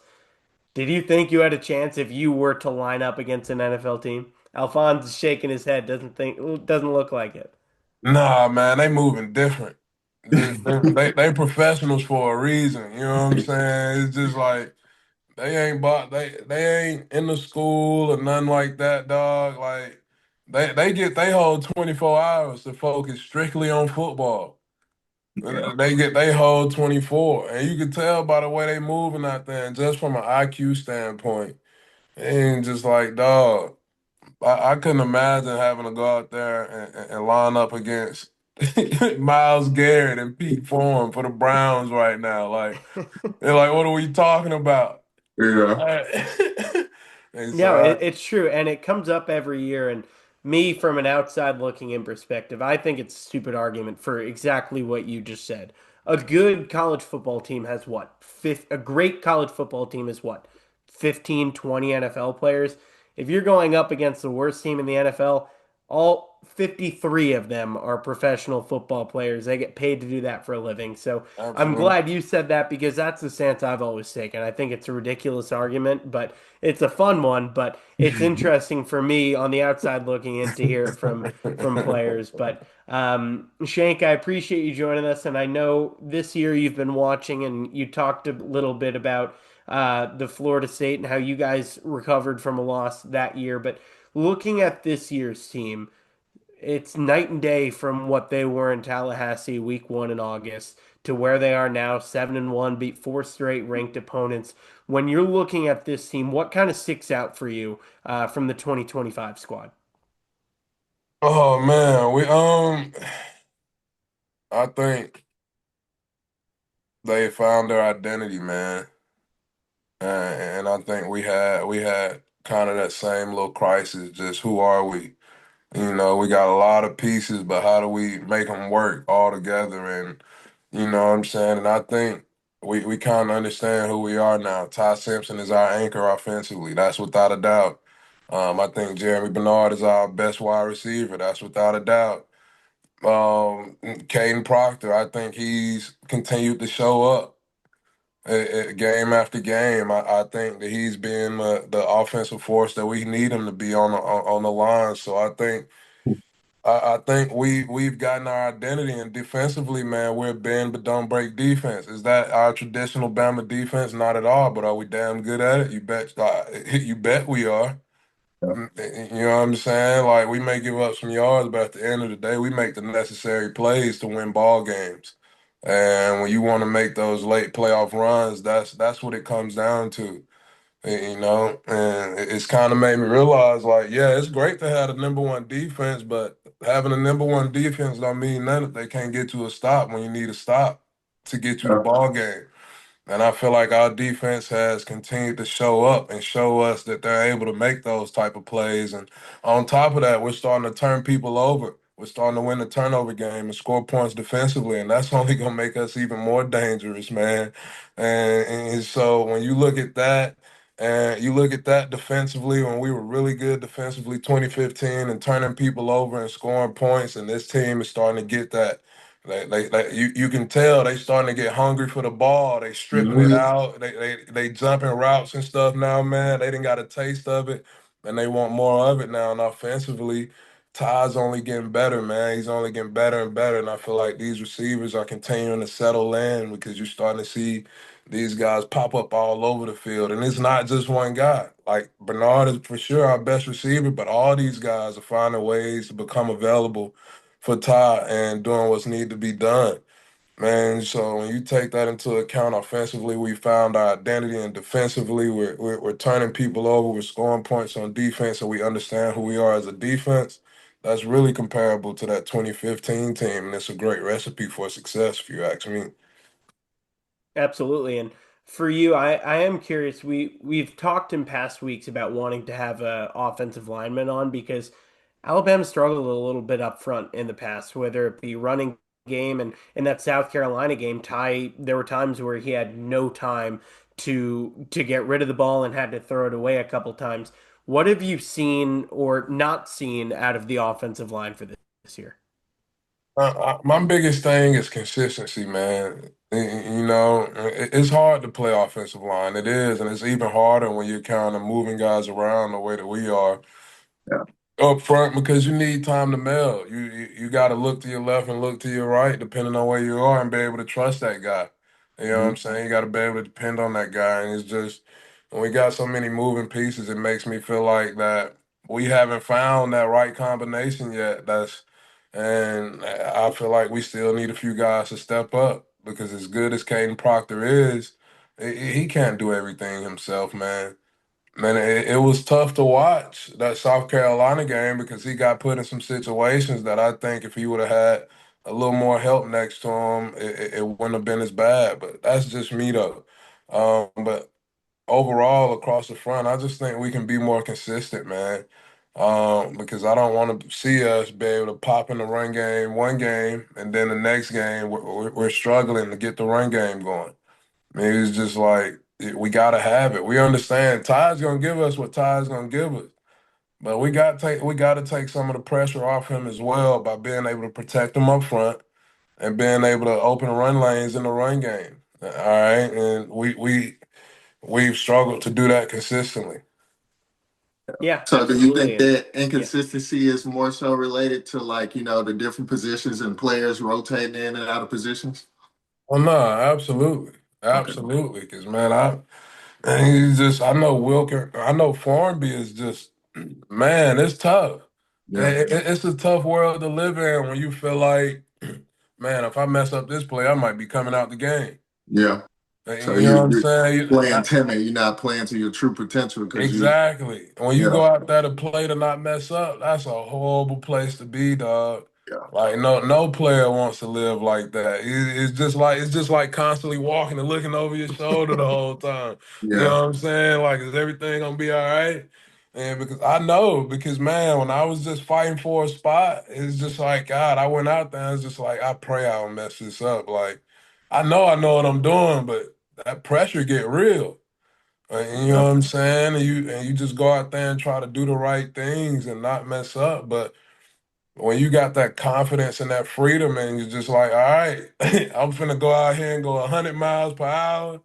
did you think you had a chance if you were to line up against an NFL team? Alphonse is shaking his head, doesn't look like it. Nah, man, they moving different. They professionals for a reason. You know what I'm saying? It's just like they ain't in the school or nothing like that, dog. Like they get they whole 24 hours to focus strictly on football. Yeah. They get they whole 24, and you can tell by the way they moving out there, and just from an IQ standpoint, and just like dog. I couldn't imagine having to go out there and line up against Miles Garrett and Pete Form for the Browns right now. Like they're like, what are we talking about? Yeah. And so No, it's true, and it comes up every year. And me from an outside looking in perspective, I think it's a stupid argument for exactly what you just said. A good college football team has what? A great college football team is what? 15, 20 NFL players. If you're going up against the worst team in the NFL, all 53 of them are professional football players. They get paid to do that for a living. So I'm Absolutely. glad you said that because that's the stance I've always taken. I think it's a ridiculous argument, but it's a fun one. But it's interesting for me on the outside looking in to hear it from players. But Shank, I appreciate you joining us, and I know this year you've been watching and you talked a little bit about the Florida State and how you guys recovered from a loss that year. But looking at this year's team, it's night and day from what they were in Tallahassee week 1 in August to where they are now, 7-1, beat four straight ranked opponents. When you're looking at this team, what kind of sticks out for you from the 2025 squad? Oh man, I think they found their identity, man. And I think we had kind of that same little crisis, just who are we? We got a lot of pieces, but how do we make them work all together? And you know what I'm saying? And I think we kind of understand who we are now. Ty Simpson is our anchor offensively. That's without a doubt. I think Jeremy Bernard is our best wide receiver. That's without a doubt. Caden Proctor, I think he's continued to show up game after game. I think that he's been the offensive force that we need him to be on the line. So I think we've gotten our identity, and defensively, man, we're bend but don't break defense. Is that our traditional Bama defense? Not at all. But are we damn good at it? You bet. You bet we are. You know what I'm saying? Like we may give up some yards, but at the end of the day, we make the necessary plays to win ball games. And when you want to make those late playoff runs, that's what it comes down to. And it's kind of made me realize, like, yeah, it's great to have the number one defense, but having a number one defense don't mean nothing if they can't get you a stop when you need a stop to get you the ball game. And I feel like our defense has continued to show up and show us that they're able to make those type of plays. And on top of that, we're starting to turn people over. We're starting to win the turnover game and score points defensively, and that's only going to make us even more dangerous, man. And so when you look at that, and you look at that defensively, when we were really good defensively 2015 and turning people over and scoring points, and this team is starting to get that. Like you can tell they starting to get hungry for the ball. They stripping it Mhm. out. They jumping routes and stuff now, man. They didn't got a taste of it, and they want more of it now. And offensively, Ty's only getting better, man. He's only getting better and better. And I feel like these receivers are continuing to settle in because you're starting to see these guys pop up all over the field. And it's not just one guy. Like Bernard is for sure our best receiver, but all these guys are finding ways to become available for Ty and doing what's need to be done. Man, so when you take that into account, offensively, we found our identity, and defensively, we're turning people over, we're scoring points on defense, and we understand who we are as a defense. That's really comparable to that 2015 team, and it's a great recipe for success, if you ask me. Absolutely. And for you, I am curious. We've talked in past weeks about wanting to have a offensive lineman on because Alabama struggled a little bit up front in the past, whether it be running game and in that South Carolina game, Ty, there were times where he had no time to get rid of the ball and had to throw it away a couple times. What have you seen or not seen out of the offensive line for this year? My biggest thing is consistency, man. It's hard to play offensive line. It is, and it's even harder when you're kind of moving guys around the way that we are Yeah. up front because you need time to meld. You got to look to your left and look to your right, depending on where you are, and be able to trust that guy. You know what I'm Mhm. saying? You got to be able to depend on that guy, and it's just when we got so many moving pieces, it makes me feel like that we haven't found that right combination yet. And I feel like we still need a few guys to step up because as good as Caden Proctor is, he can't do everything himself, man. Man, it was tough to watch that South Carolina game because he got put in some situations that I think if he would have had a little more help next to him, it wouldn't have been as bad. But that's just me though. But overall, across the front, I just think we can be more consistent, man. because I don't want to see us be able to pop in the run game one game, and then the next game we're struggling to get the run game going. I mean, it's just like we got to have it. We understand Ty's going to give us what Ty's going to give us, but we got to take some of the pressure off him as well by being able to protect him up front and being able to open run lanes in the run game. All right, and we've struggled to do that consistently. Yeah, So do you think absolutely. And that inconsistency is more so related to like, the different positions and players rotating in and out of positions? Well, no, absolutely, Okay. absolutely. Because man, and he's just I know Wilker, I know Formby is just man, it's tough. Yeah. It's a tough world to live in when you feel like, man, if I mess up this play, I might be coming out the game. Yeah. So You know what I'm you're saying? playing timid. You're not playing to your true potential because Exactly. When you yeah, go out there to play to not mess up, that's a horrible place to be, dog. yeah, Like no player wants to live like that. It's just like constantly walking and looking over your shoulder the whole time. You yeah, know what I'm saying? Like, is everything gonna be all right? And because I know, because man, when I was just fighting for a spot, it's just like God. I went out there and it's just like I pray I don't mess this up. Like I know what I'm doing, but that pressure get real. And you know yeah, what I'm saying? And you just go out there and try to do the right things and not mess up. But when you got that confidence and that freedom, and you're just like, all right, I'm finna go out here and go 100 miles per hour,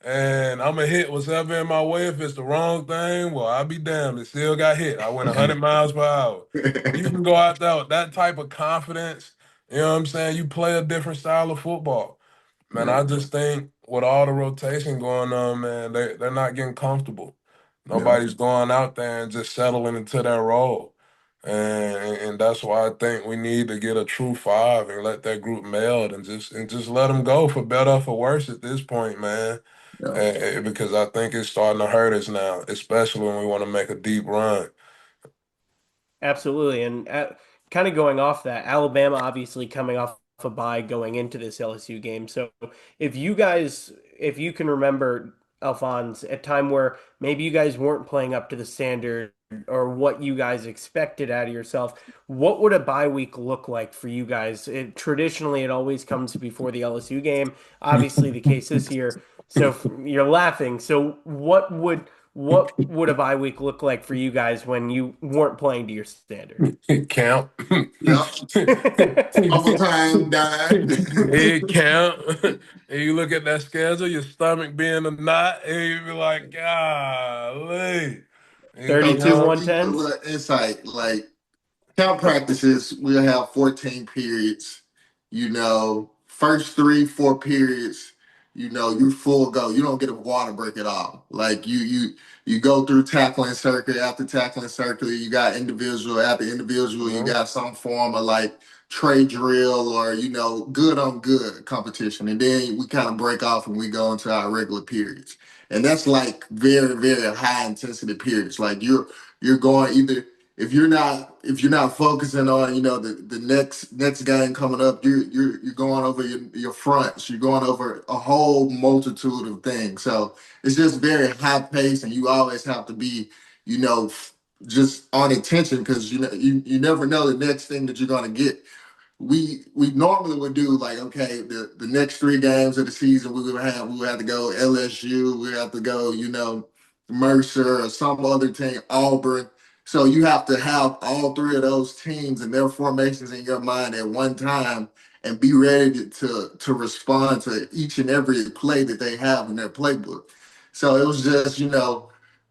and I'm gonna hit whatever in my way. If it's the wrong thing, well, I'll be damned. It still got hit. I went 100 miles per hour. When you can go out there with that type of confidence, you know what I'm saying? You play a different style of football. Man, yeah, I just think with all the rotation going on, man, they're not getting comfortable. yeah, Nobody's going out there and just settling into their role. And that's why I think we need to get a true five and let that group meld and just let them go for better or for worse at this point, man. yeah, Because I think it's starting to hurt us now, especially when we want to make a deep run. absolutely. And kind of going off that, Alabama obviously coming off a bye going into this LSU game. So if you can remember, Alphonse, a time where maybe you guys weren't playing up to the standard or what you guys expected out of yourself, what would a bye week look like for you guys? Traditionally, it always comes before the LSU game. Obviously, the case this year. So you're laughing. So what would a bye week look like for you guys when you weren't playing to your standard? Count. yeah. Overtime died. It count. And you look at that schedule, your stomach being a knot, and you be like, golly. So You know 32 what I'm just saying? give a 110s? little insight. Like count practices, we'll have 14 periods. First three, 4 periods, you full go. You don't get a water break at all. Like you go through tackling circuit after tackling circuit. You got individual after individual. You Mhm. got some form of like trade drill or good on good competition, and then we kind of break off and we go into our regular periods. And that's like very very high intensity periods. Like you're going either if you're not focusing on the next game coming up, you're going over your fronts, you're going over a whole multitude of things. So it's just very high pace, and you always have to be you know just on attention because you never know the next thing that you're going to get. We normally would do like, okay, the next 3 games of the season we would have to go LSU, we have to go Mercer or some other team, Auburn. So you have to have all 3 of those teams and their formations in your mind at one time and be ready to respond to each and every play that they have in their playbook. So it was just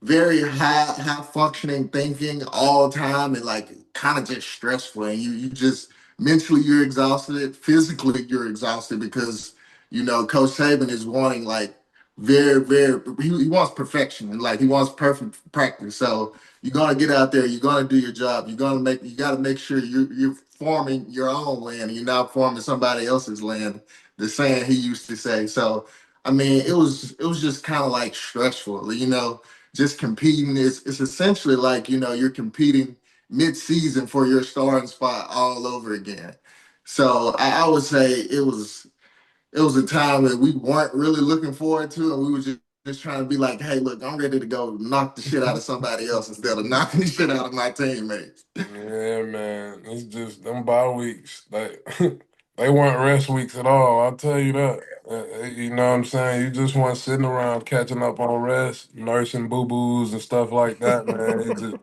very high functioning thinking all the time, and like kind of just stressful, and you just mentally you're exhausted, physically you're exhausted because Coach Saban is wanting like very very he wants perfection, and like he wants perfect practice. So you're gonna get out there, you're gonna do your job, you gotta make sure you're forming your own land and you're not forming somebody else's land, the saying he used to say. So I mean it was just kind of like stressful, just competing. It's essentially like you're competing mid-season for your starting spot all over again. So I would say it was a time that we weren't really looking forward to, and we were just just trying to be like, hey, look, I'm ready to go knock the shit out of somebody else instead of knocking the shit out of my teammates. Yeah, man. It's just them bye weeks. They weren't rest weeks at all. I'll tell you that. You know what I'm saying? You just weren't sitting around catching up on rest, nursing boo boos and stuff like that, man.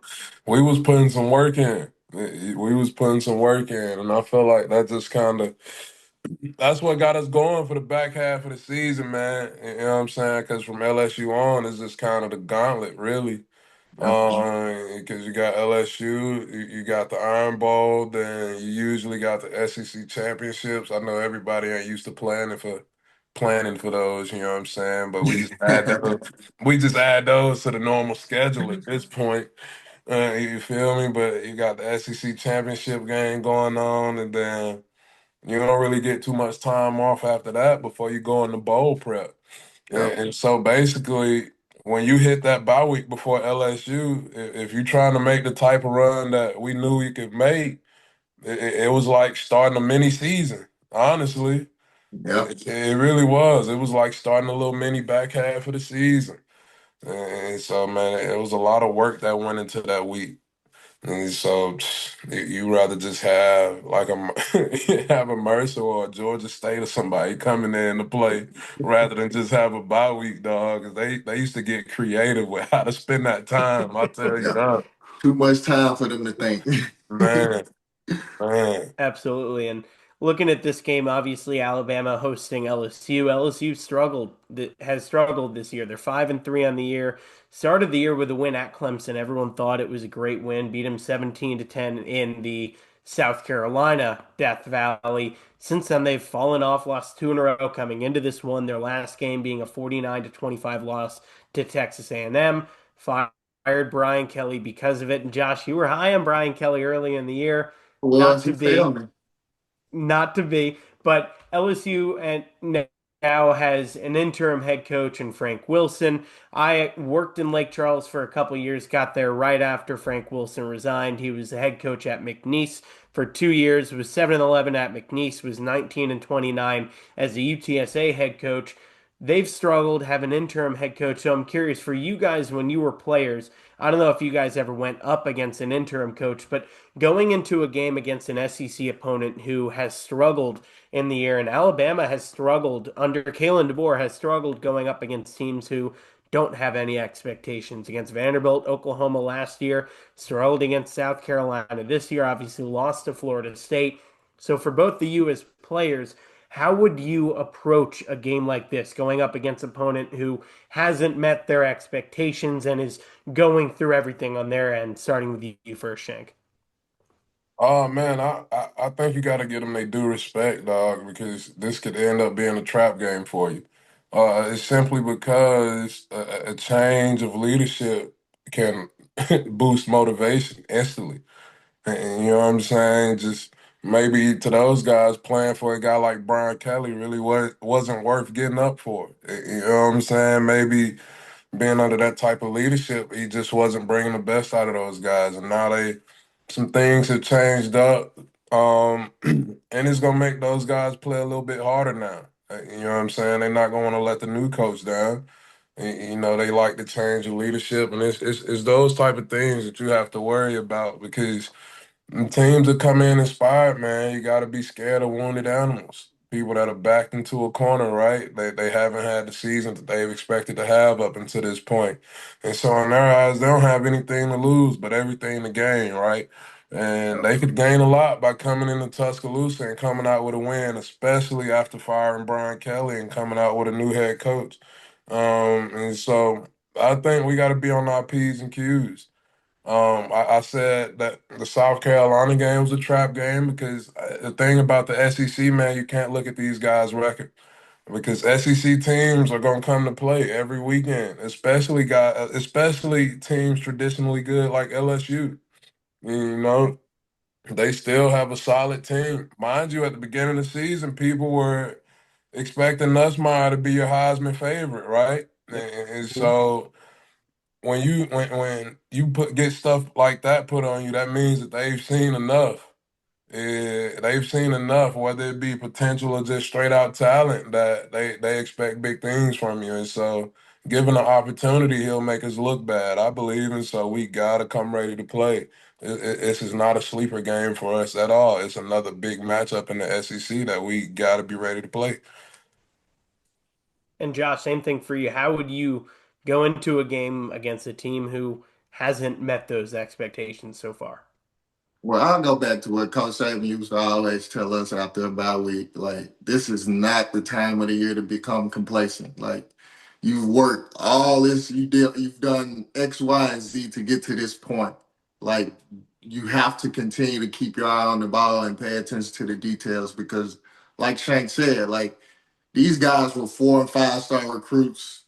We was putting some work in. We was putting some work in, and I feel like that just kind of that's what got us going for the back half of the season, man. You know what I'm saying? Because from LSU on, it's just kind of the gauntlet, really. Yeah. Because you got LSU, you got the Iron Bowl, then you usually got the SEC championships. I know everybody ain't used to planning for those, you know what I'm saying? But we just add those to the normal schedule at this point. You feel me? But you got the SEC championship game going on, and then you don't really get too much time off after that before you go into bowl prep. Yep. And so basically, when you hit that bye week before LSU, if you're trying to make the type of run that we knew we could make, it was like starting a mini season, honestly. Yep. It really was. It was like starting a little mini back half of the season. And so, man, it was a lot of work that went into that week. And so you rather just have like have a Mercer or a Georgia State or somebody coming in to play rather than just have a bye week, dog. 'Cause they used to get creative with how to spend that time. I tell you Yep. that, Too much time for them to think. man, man. Absolutely. And looking at this game, obviously Alabama hosting LSU. LSU has struggled this year. They're 5-3 on the year. Started the year with a win at Clemson. Everyone thought it was a great win. Beat them 17-10 in the South Carolina Death Valley. Since then, they've fallen off, lost two in a row coming into this one. Their last game being a 49-25 loss to Texas A&M. Fired Brian Kelly because of it. And Josh, you were high on Brian Kelly early in the year. Not Was to he failed be, me? not to be, but LSU and now has an interim head coach in Frank Wilson. I worked in Lake Charles for a couple years, got there right after Frank Wilson resigned. He was the head coach at McNeese for 2 years, was 7-11 at McNeese, was 19-29 as a UTSA head coach. They've struggled, have an interim head coach. So I'm curious for you guys when you were players. I don't know if you guys ever went up against an interim coach, but going into a game against an SEC opponent who has struggled in the year, and Alabama has struggled under Kalen DeBoer, has struggled going up against teams who don't have any expectations. Against Vanderbilt, Oklahoma last year, struggled against South Carolina this year, obviously lost to Florida State. So for both the you as players, how would you approach a game like this, going up against an opponent who hasn't met their expectations and is going through everything on their end, starting with you first, Shank? Oh man, I think you got to give them their due respect, dog, because this could end up being a trap game for you. It's simply because a change of leadership can boost motivation instantly. And you know what I'm saying? Just maybe to those guys playing for a guy like Brian Kelly really wasn't worth getting up for. You know what I'm saying? Maybe being under that type of leadership, he just wasn't bringing the best out of those guys. And now some things have changed up. And it's gonna make those guys play a little bit harder now. You know what I'm saying? They're not going to let the new coach down. You know, they like to change the leadership, and it's those type of things that you have to worry about because and teams that come in inspired, man, you got to be scared of wounded animals. People that are backed into a corner, right? They haven't had the season that they've expected to have up until this point. And so in their eyes, they don't have anything to lose, but everything to gain, right? And they could gain a lot by coming into Tuscaloosa and coming out with a win, especially after firing Brian Kelly and coming out with a new head coach. And so I think we got to be on our P's and Q's. I said that the South Carolina game was a trap game because the thing about the SEC, man, you can't look at these guys' record because SEC teams are going to come to play every weekend, especially teams traditionally good like LSU. You know, they still have a solid team. Mind you, at the beginning of the season, people were expecting Nussmeier to be your Heisman favorite, right? And so when you get stuff like that put on you, that means that they've seen enough. They've seen enough, whether it be potential or just straight out talent, that they expect big things from you. And so given the opportunity, he'll make us look bad. I believe in so we gotta come ready to play. This is not a sleeper game for us at all. It's another big matchup in the SEC that we gotta be ready to play. And Josh, same thing for you. How would you go into a game against a team who hasn't met those expectations so far? Well, I'll go back to what Coach Saban used to always tell us after a bye week. Like, this is not the time of the year to become complacent. Like, you've worked all this, you've done X, Y, and Z to get to this point. Like, you have to continue to keep your eye on the ball and pay attention to the details because, like Shank said, like these guys were 4 and 5 star recruits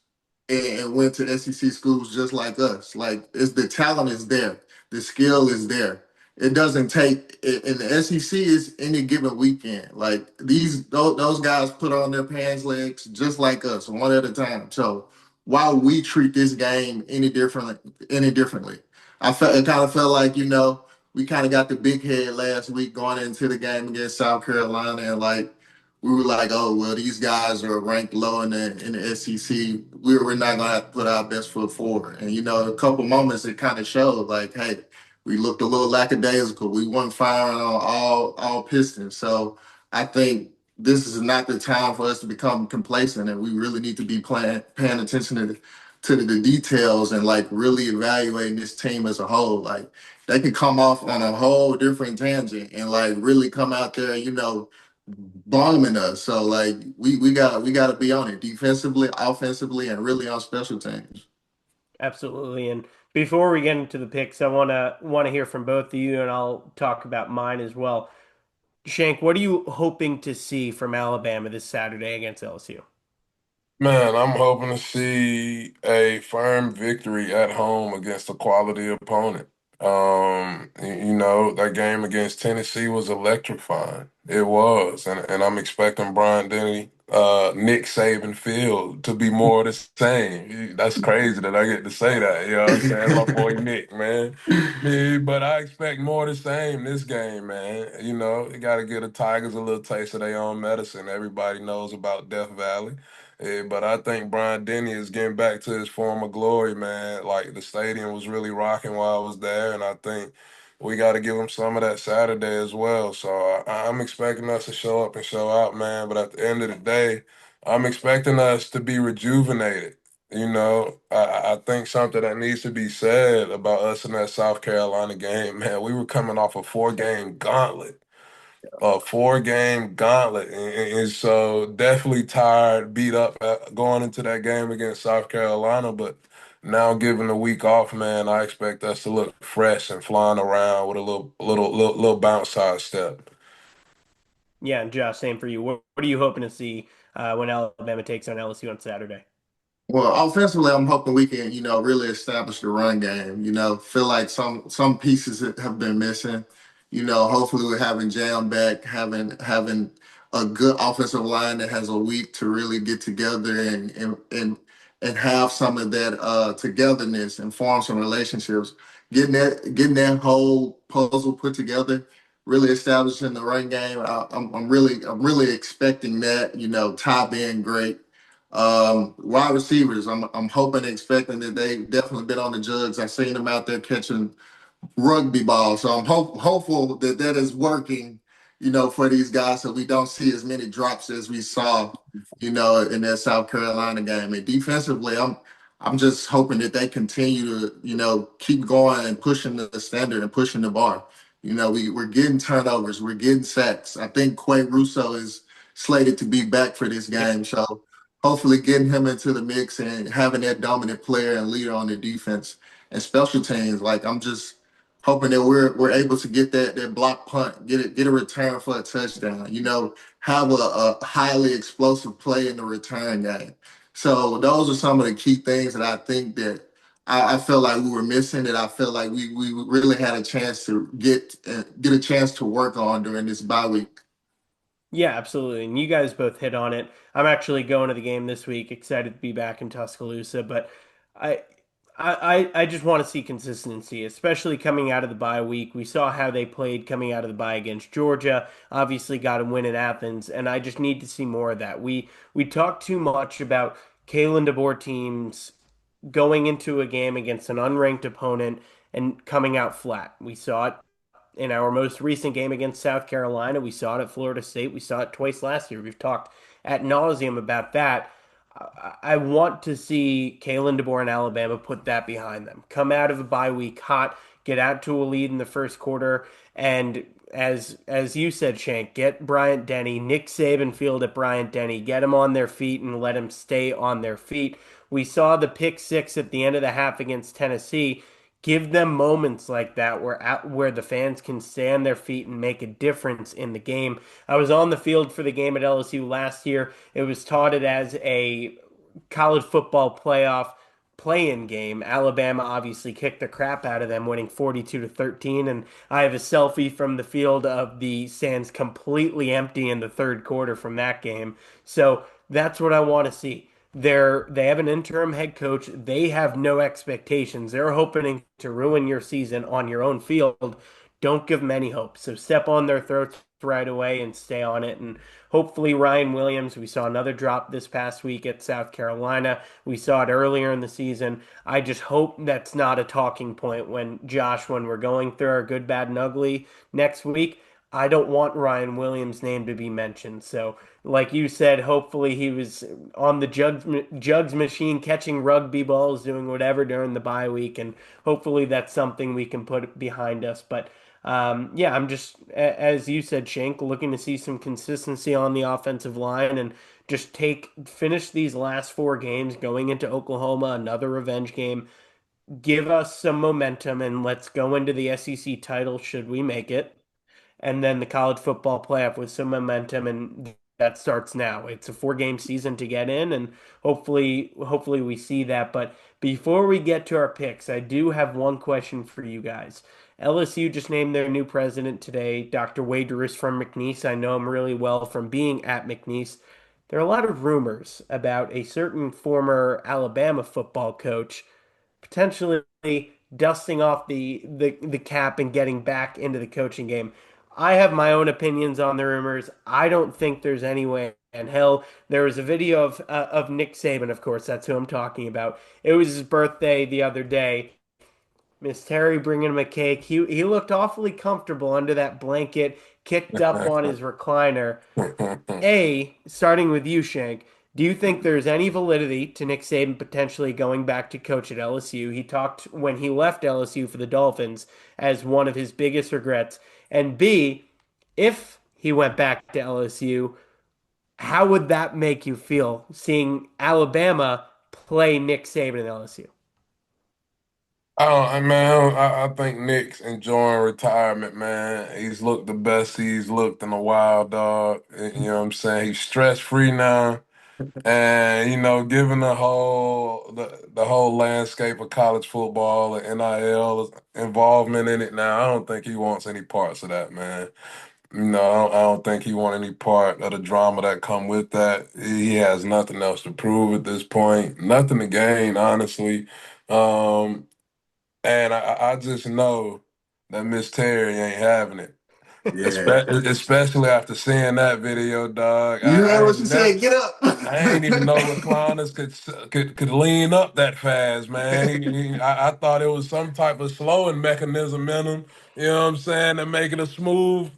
and went to SEC schools just like us. Like it's the talent is there, the skill is there. It doesn't take in the SEC is any given weekend. Like those guys put on their pants legs just like us, one at a time. So why we treat this game any differently? It kind of felt like we kind of got the big head last week going into the game against South Carolina and like we were like, oh well, these guys are ranked low in the SEC. We're not gonna have to put our best foot forward. And a couple moments it kind of showed like, hey, we looked a little lackadaisical. We weren't firing on all pistons. So I think this is not the time for us to become complacent, and we really need to be paying attention to the details and like really evaluating this team as a whole. Like they could come off on a whole different tangent and like really come out there, bombing us. So like we got to be on it defensively, offensively, and really on special teams. Absolutely. And before we get into the picks, I want to hear from both of you, and I'll talk about mine as well. Shank, what are you hoping to see from Alabama this Saturday against LSU? Man, I'm hoping to see a firm victory at home against a quality opponent. That game against Tennessee was electrifying. It was, and I'm expecting Brian Denny, Nick Saban Field to be more of the same. That's crazy that I get to say that. You know what I'm saying? My boy Nick, man. Yeah, but I expect more of the same this game, man. You got to give the Tigers a little taste of their own medicine. Everybody knows about Death Valley. Yeah, but I think Brian Denny is getting back to his former glory, man. Like the stadium was really rocking while I was there, and I think we got to give him some of that Saturday as well. So I'm expecting us to show up and show out, man. But at the end of the day, I'm expecting us to be rejuvenated. I think something that needs to be said about us in that South Carolina game, man. We were coming off a 4 game gauntlet, a 4 game gauntlet. And so definitely tired, beat up going into that game against South Carolina. But now given the week off, man, I expect us to look fresh and flying around with a little bounce side step. Yeah, and Josh, same for you. What are you hoping to see when Alabama takes on LSU on Saturday? Well, offensively, I'm hoping we can, really establish the run game. Feel like some pieces that have been missing. Hopefully we're having Jam back, having a good offensive line that has a week to really get together and have some of that togetherness and form some relationships. Getting that whole puzzle put together, really establishing the run game. I'm really expecting that. Ty being great. Wide receivers, I'm hoping, expecting that they've definitely been on the jugs. I've seen them out there catching rugby ball, so I'm hopeful that that is working. For these guys, so we don't see as many drops as we saw, in that South Carolina game. And defensively, I'm just hoping that they continue to, keep going and pushing the standard and pushing the bar. We're getting turnovers, we're getting sacks. I think Quay Russo is slated to be back for this Yep. game, so hopefully getting him into the mix and having that dominant player and leader on the defense and special teams. Like I'm just hoping that we're able to get that block punt, get a return for a touchdown. Have a highly explosive play in the return game. So those are some of the key things that I think that I feel like we were missing. That I feel like we really had a chance to get a chance to work on during this bye week. Yeah, absolutely. And you guys both hit on it. I'm actually going to the game this week, excited to be back in Tuscaloosa, but I I just want to see consistency, especially coming out of the bye week. We saw how they played coming out of the bye against Georgia. Obviously got a win in Athens, and I just need to see more of that. We talk too much about Kalen DeBoer teams going into a game against an unranked opponent and coming out flat. We saw it in our most recent game against South Carolina. We saw it at Florida State. We saw it twice last year. We've talked ad nauseum about that. I want to see Kalen DeBoer and Alabama put that behind them. Come out of a bye week hot, get out to a lead in the first quarter, and as you said, Shank, get Bryant Denny, Nick Saban field at Bryant Denny, get them on their feet and let them stay on their feet. We saw the pick six at the end of the half against Tennessee. Give them moments like that where the fans can stay on their feet and make a difference in the game. I was on the field for the game at LSU last year. It was touted as a college football playoff play-in game. Alabama obviously kicked the crap out of them, winning 42-13. And I have a selfie from the field of the stands completely empty in the third quarter from that game. So that's what I want to see. They have an interim head coach. They have no expectations. They're hoping to ruin your season on your own field. Don't give them any hope. So step on their throats right away and stay on it. And hopefully Ryan Williams, we saw another drop this past week at South Carolina. We saw it earlier in the season. I just hope that's not a talking point when we're going through our good, bad, and ugly next week. I don't want Ryan Williams' name to be mentioned. So, like you said, hopefully he was on the jugs machine catching rugby balls, doing whatever during the bye week, and hopefully that's something we can put behind us. But yeah, I'm just, as you said, Shank, looking to see some consistency on the offensive line and just finish these last four games going into Oklahoma, another revenge game. Give us some momentum and let's go into the SEC title should we make it, and then the college football playoff with some momentum, and that starts now. It's a four-game season to get in, and hopefully we see that. But before we get to our picks, I do have one question for you guys. LSU just named their new president today, Dr. Waderis from McNeese. I know him really well from being at McNeese. There are a lot of rumors about a certain former Alabama football coach potentially dusting off the cap and getting back into the coaching game. I have my own opinions on the rumors. I don't think there's any way in hell. There was a video of Nick Saban, of course, that's who I'm talking about. It was his birthday the other day. Miss Terry bringing him a cake. He looked awfully comfortable under that blanket, kicked up on his recliner. Starting with you, Shank, do you think there's any validity to Nick Saban potentially going back to coach at LSU? He talked when he left LSU for the Dolphins as one of his biggest regrets. And B, if he went back to LSU, how would that make you feel seeing Alabama play Nick Saban at LSU? I think Nick's enjoying retirement, man. He's looked the best he's looked in a while, dog. You know what I'm saying? He's stress free now. And given the whole landscape of college football and NIL involvement in it now, I don't think he wants any parts of that, man. I don't think he wants any part of the drama that come with that. He has nothing else to prove at this point, nothing to gain, honestly. Um, and I just know that Miss Terry ain't having it. Yeah. Especially after seeing that video, dog. You heard I what ain't she never said? Get up. I ain't even know recliners could lean up that fast, man. I thought it was some type of slowing mechanism in them. You know what I'm saying? To make it a smooth,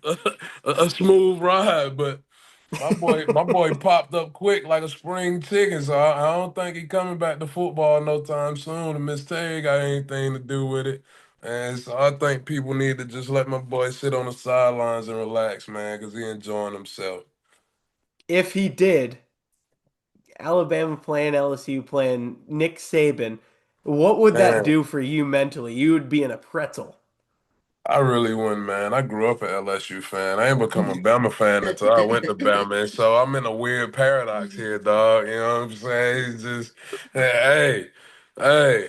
a smooth ride. But my boy popped up quick like a spring chicken. So I don't think he coming back to football no time soon. And Miss Tay got anything to do with it. And so I think people need to just let my boy sit on the sidelines and relax, man, because he enjoying himself. If he did, Alabama playing LSU playing Nick Saban, what would that Man. do for you mentally? You would be in a pretzel. I really wouldn't, man. I grew up an LSU fan. I ain't become a Bama fan until I went to Bama. And so I'm in a weird paradox here, dog. You know what I'm saying? It's just, hey, hey,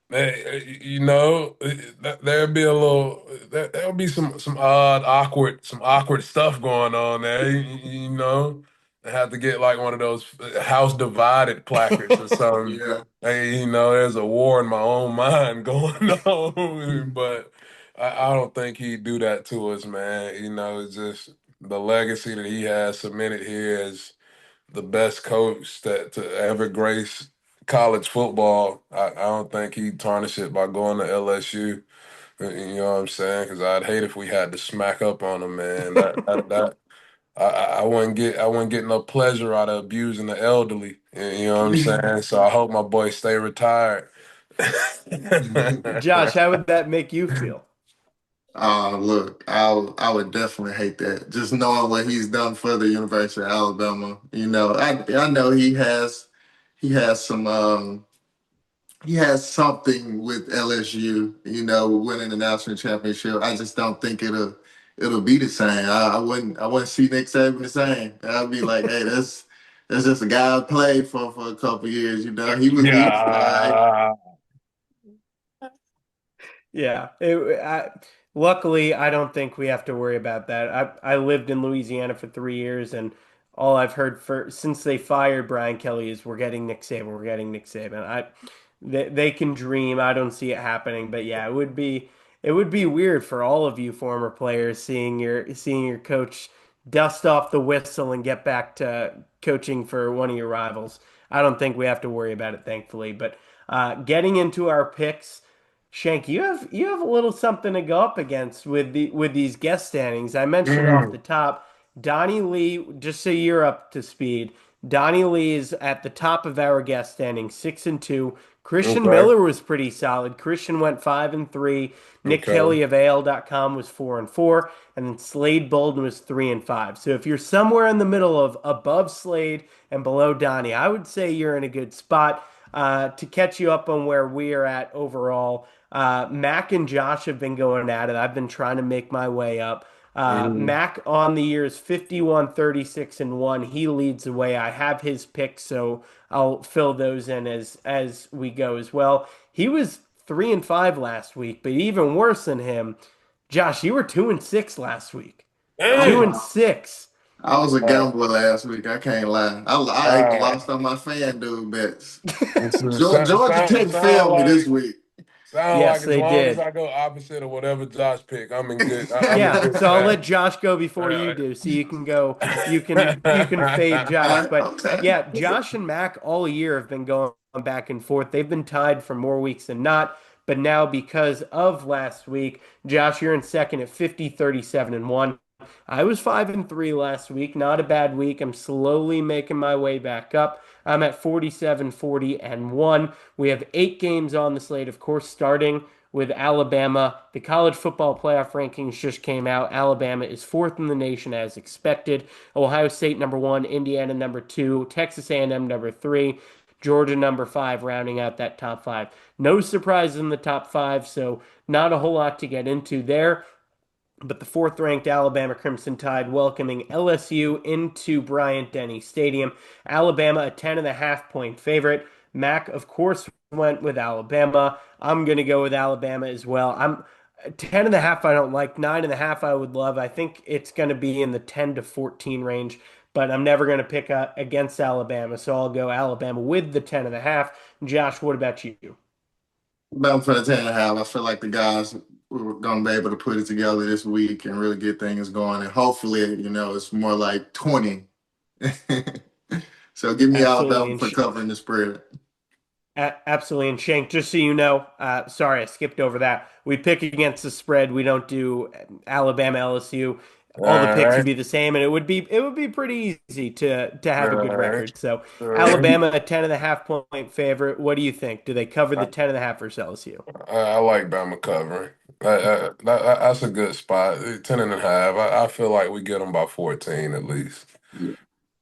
hey, there'll be a little, there'll be some odd, some awkward stuff going on there. I have to get like one of those house divided placards or something. Yeah. Hey, there's a war in my own mind going on, but. I don't think he'd do that to us, man. It's just the legacy that he has cemented here the best coach that to ever grace college football. I don't think he'd tarnish it by going to LSU. You know what I'm saying? Because I'd hate if we had to smack up on him, man. I wouldn't get no pleasure out of abusing the elderly. You know what I'm saying? So I hope my boy stay retired. Josh, how would that make you feel? Look, I would definitely hate that. Just knowing what he's done for the University of Alabama, I know he has some he has something with LSU, winning the national championship. I just don't think it'll be the same. I wouldn't see Nick Saban the same. I'd be like, hey, that's just a guy I played for a couple years. He was all right. Yeah. Yeah. Luckily, I don't think we have to worry about that. I lived in Louisiana for 3 years, and all I've heard for since they fired Brian Kelly is we're getting Nick Saban, we're getting Nick Saban. They can dream. I don't see it happening, but yeah, it would be weird for all of you former players seeing your coach dust off the whistle and get back to coaching for one of your rivals. I don't think we have to worry about it, thankfully. But getting into our picks. Shank, you have a little something to go up against with these guest standings. I mentioned off the Mm, top, Donnie Lee, just so you're up to speed. Donnie Lee is at the top of our guest standing, 6-2. Christian okay. Miller was pretty solid. Christian went 5-3. Nick Okay. Kelly of AL.com was 4-4, and then Slade Bolden was 3-5. So if you're somewhere in the middle of above Slade and below Donnie, I would say you're in a good spot. To catch you up on where we are at overall. Mac and Josh have been going at it. I've been trying to make my way up. Mm, Mac on the year is 51, 36, and 1. He leads the way. I have his picks, so I'll fill those in as we go as well. He was 3-5 last week, but even worse than him, Josh, you were 2-6 last week. Two dang. and six. I was a Uh, gambler last week. I can't lie. I even uh, lost on my fan dude bets. it's, it sound, Georgia sound, Tech sound failed me this like week. sound like Yes, as they long as did. I go opposite of whatever Josh pick, I'm in good. I'm in Yeah, good so I'll let standing. Josh go before you Uh, do, so you can go. You can fade Josh, but Okay. yeah, Josh and Mac all year have been going back and forth. They've been tied for more weeks than not, but now because of last week, Josh, you're in second at 50, 37, and 1. I was 5-3 last week, not a bad week. I'm slowly making my way back up. I'm at 47, 40, and 1. We have 8 games on the slate, of course, starting with Alabama. The college football playoff rankings just came out. Alabama is fourth in the nation as expected. Ohio State number 1, Indiana number 2, Texas A&M number 3, Georgia number 5, rounding out that top 5. No surprises in the top 5, so not a whole lot to get into there. But the fourth ranked Alabama Crimson Tide welcoming LSU into Bryant Denny Stadium. Alabama, a 10.5 point favorite. Mac, of course, went with Alabama. I'm going to go with Alabama as well. I'm 10.5, I don't like. 9.5, I would love. I think it's going to be in the 10 to 14 range, but I'm never going to pick against Alabama. So I'll go Alabama with the 10.5. Josh, what about you? About for the 10.5. I feel like the guys were going to be able to put it together this week and really get things going. And hopefully, it's more like 20. So give me Absolutely. Alabama And for covering the spread. Absolutely. And Shank, just so you know, sorry, I skipped over that. We pick against the spread. We don't do Alabama LSU. all All the picks would right. be the same, and it would be pretty easy to All have a good right. record. So All right. Alabama, a 10.5 point favorite. What do you think? Do they cover the 10.5 versus LSU? I like Bama covering. That's a good spot. 10.5. I feel like we get them by 14 at least.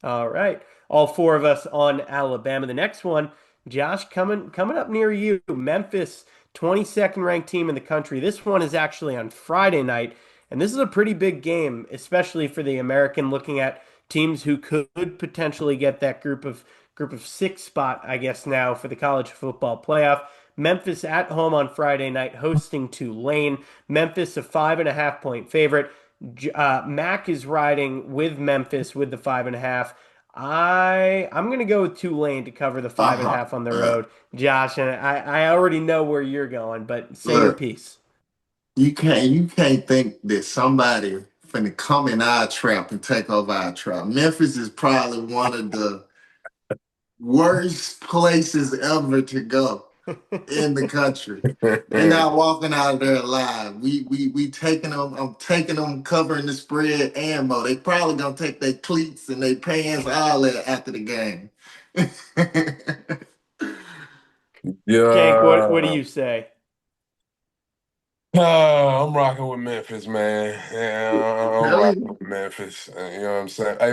All right. All four of us on Alabama. The next one, Josh, coming up near you. Memphis, 22nd ranked team in the country. This one is actually on Friday night, and this is a pretty big game, especially for the American, looking at teams who could potentially get that group of 6 spot, I guess now for the college football playoff. Memphis at home on Friday night hosting Tulane. Memphis a 5.5 point favorite. Mac is riding with Memphis with the 5.5. I'm gonna go with Tulane to cover the five and a Uh-huh. half on the road, Josh, and I already know where you're going, but say your Look, piece. you can't think that somebody finna come in our trap and take over our trap. Memphis is probably one of the worst places ever to go in the country. They're not walking out of there alive. We taking them. I'm taking them, covering the spread and more. They probably gonna take their cleats and their pants all that after the game. Shank, what do Yeah. you say? I'm rocking with Memphis, man. Yeah, I'm Tell rocking you. with Memphis. You know what I'm saying? Hey,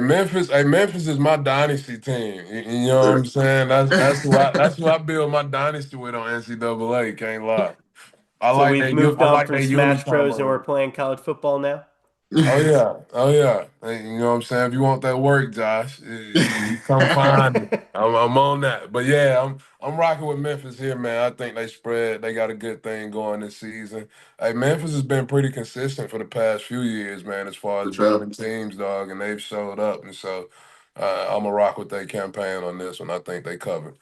Memphis is my dynasty team. You know what I'm saying? That's who I build my dynasty with on NCAA. Can't lie. So we've moved I on like from that Smash uniform Bros. And we're on. playing college football now. Oh yeah, oh yeah. Hey, you know what I'm saying? If you want that work, Josh, you come find me. I'm on that. But yeah, I'm rocking with Memphis here, man. I think they spread. They got a good thing going this season. Hey, Memphis has been pretty consistent for the past few years, man, as far as For sure. building teams, dog, and they've showed up. And so I'm gonna rock with their campaign on this one. I think they covered.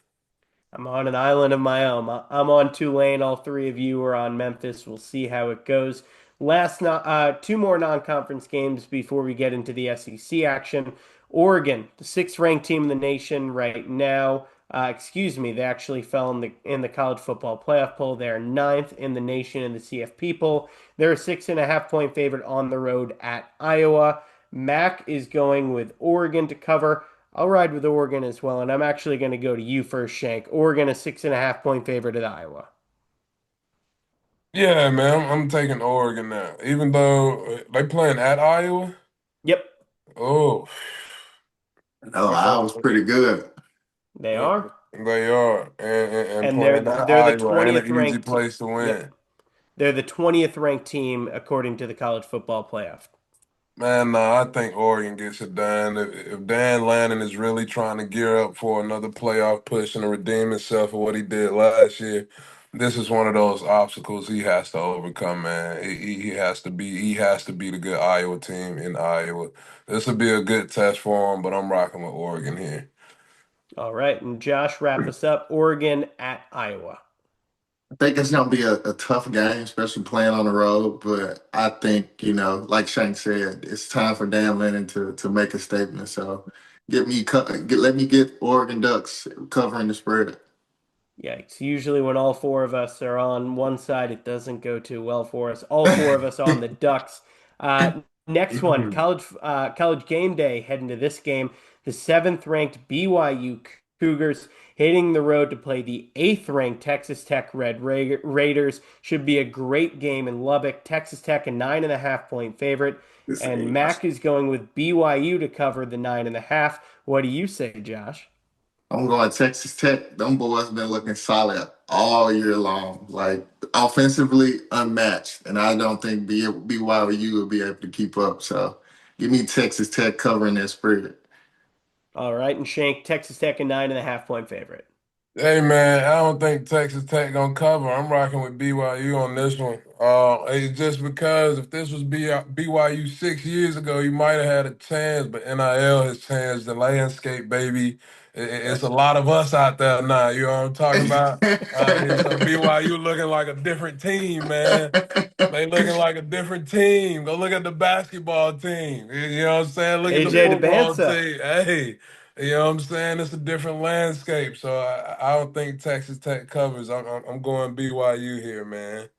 I'm on an island of my own. I'm on Tulane. All three of you are on Memphis. We'll see how it goes. Two more non-conference games before we get into the SEC action. Oregon, the sixth-ranked team in the nation right now. Excuse me, they actually fell in the college football playoff poll. They're ninth in the nation in the CFP poll. They're a 6.5 point favorite on the road at Iowa. Mac is going with Oregon to cover. I'll ride with Oregon as well, and I'm actually going to go to you first, Shank. Oregon, a 6.5 point favorite at Iowa. Yeah, man, I'm taking Oregon now, even though they playing at Iowa. Yep, Oh, Oh, that's I all. was pretty good. they are, They are, and and playing at they're the Iowa ain't 20th an easy ranked. place to win. Yep, they're the 20th ranked team according to the college football playoff. Man, no, I think Oregon gets it done. If Dan Lannon is really trying to gear up for another playoff push and to redeem himself for what he did last year, this is one of those obstacles he has to overcome, man. He has to be the good Iowa team in Iowa. This will be a good test for him, but I'm rocking with Oregon here. All right, and Josh, wrap us up. Oregon at Iowa. I think it's gonna be a tough game, especially playing on the road. But I think, like Shank said, it's time for Dan Lennon to make a statement. So let me get Oregon Ducks covering the spread. Yikes. Usually, when all four of us are on one side, it doesn't go too well for us. All four of us on the Ducks. Next one, college game day. Heading to this game, the seventh ranked BYU Cougars hitting the road to play the eighth ranked Texas Tech Raiders. Should be a great game in Lubbock. Texas Tech, a 9.5 point favorite. And Mac is going with BYU to cover the 9.5. What do you say, Josh? I'm going Texas Tech. Them boys been looking solid all year long, like offensively unmatched, and I don't think BYU will be able to keep up. So, give me Texas Tech covering that spread. All right, and Shank, Texas Tech, a 9.5 point favorite. Hey man, I don't think Texas Tech gonna cover. I'm rocking with BYU on this one. It's just because if this was BYU 6 years ago, you might have had a chance, but NIL has changed the landscape, baby. It's a lot of us out there now. You know what I'm talking about? And so BYU looking like a different team, man. They looking like a different team. Go look at the basketball team. You know what I'm saying? Look at the AJ football DeBanza. team. Hey. You know what I'm saying? It's a different landscape, so I don't think Texas Tech covers. I'm going BYU here, man.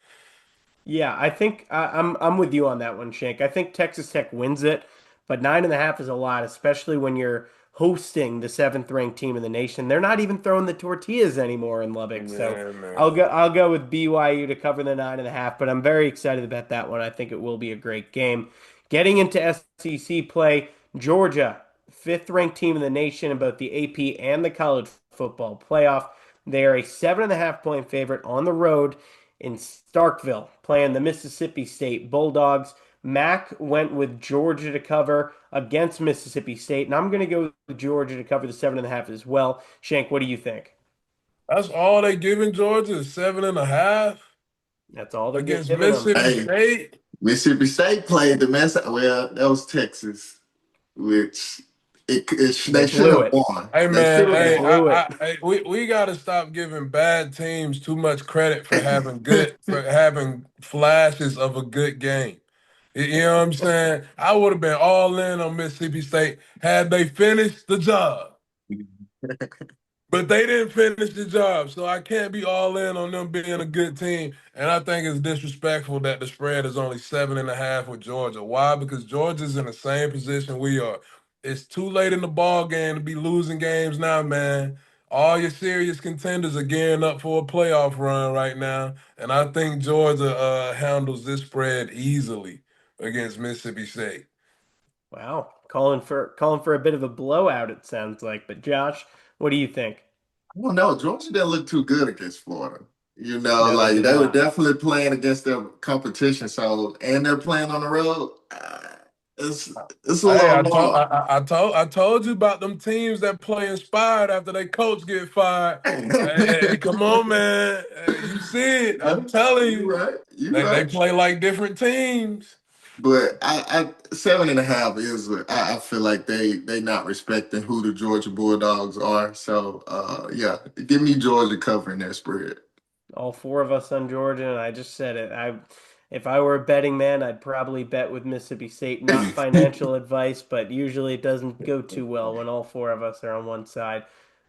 Yeah, I think I'm with you on that one, Shank. I think Texas Tech wins it, but 9.5 is a lot, especially when you're hosting the seventh ranked team in the nation. They're not even throwing the tortillas anymore in Lubbock, so Yeah, I'll man. go with BYU to cover the 9.5. But I'm very excited about that one. I think it will be a great game. Getting into SEC play, Georgia, fifth ranked team in the nation in both the AP and the college football playoff. They are a 7.5 point favorite on the road in Starkville, playing the Mississippi State Bulldogs. Mac went with Georgia to cover against Mississippi State, and I'm going to go with Georgia to cover the 7.5 as well. Shank, what do you think? That's all they giving Georgia is 7.5 That's all they're against giving them. Mississippi Hey, State. Mississippi State played the mess. Well, that was Texas, which They they should blew have it. won. Hey They man, should have They hey, won. blew it. we got to stop giving bad teams too much credit for having flashes of a good game. You know what I'm saying? I would have been all in on Mississippi State had they finished the job. But they didn't finish the job, so I can't be all in on them being a good team. And I think it's disrespectful that the spread is only 7.5 with Georgia. Why? Because Georgia's in the same position we are. It's too late in the ball game to be losing games now, man. All your serious contenders are gearing up for a playoff run right now, and I think Georgia handles this spread easily against Mississippi State. Wow, calling for a bit of a blowout, it sounds like. But Josh, what do you think? I don't know. Georgia didn't look too good against Florida. No, they Like did they were not. definitely playing against their competition. So, and they're playing on the road. It's it's a Hey, little hard. I told you about them teams that play inspired after their coach get fired. Hey, come on, man. Hey, you see it. I'm telling You're you. right. You're They right. play like different teams. But 7.5 is. I feel like they not respecting who the Georgia Bulldogs are. So, yeah, give me Georgia covering that spread. All four of us on Georgia, and I just said it. If I were a betting man, I'd probably bet with Mississippi State. Not financial advice, but usually it doesn't go too well when all four of us are on one side.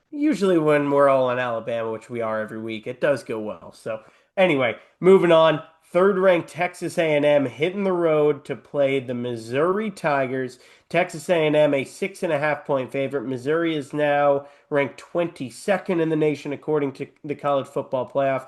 Usually when we're all on Alabama, which we are every week, it does go well. So anyway, moving on. Third ranked Texas A&M hitting the road to play the Missouri Tigers. Texas A&M a 6.5 point favorite. Missouri is now ranked 22nd in the nation according to the college football playoff.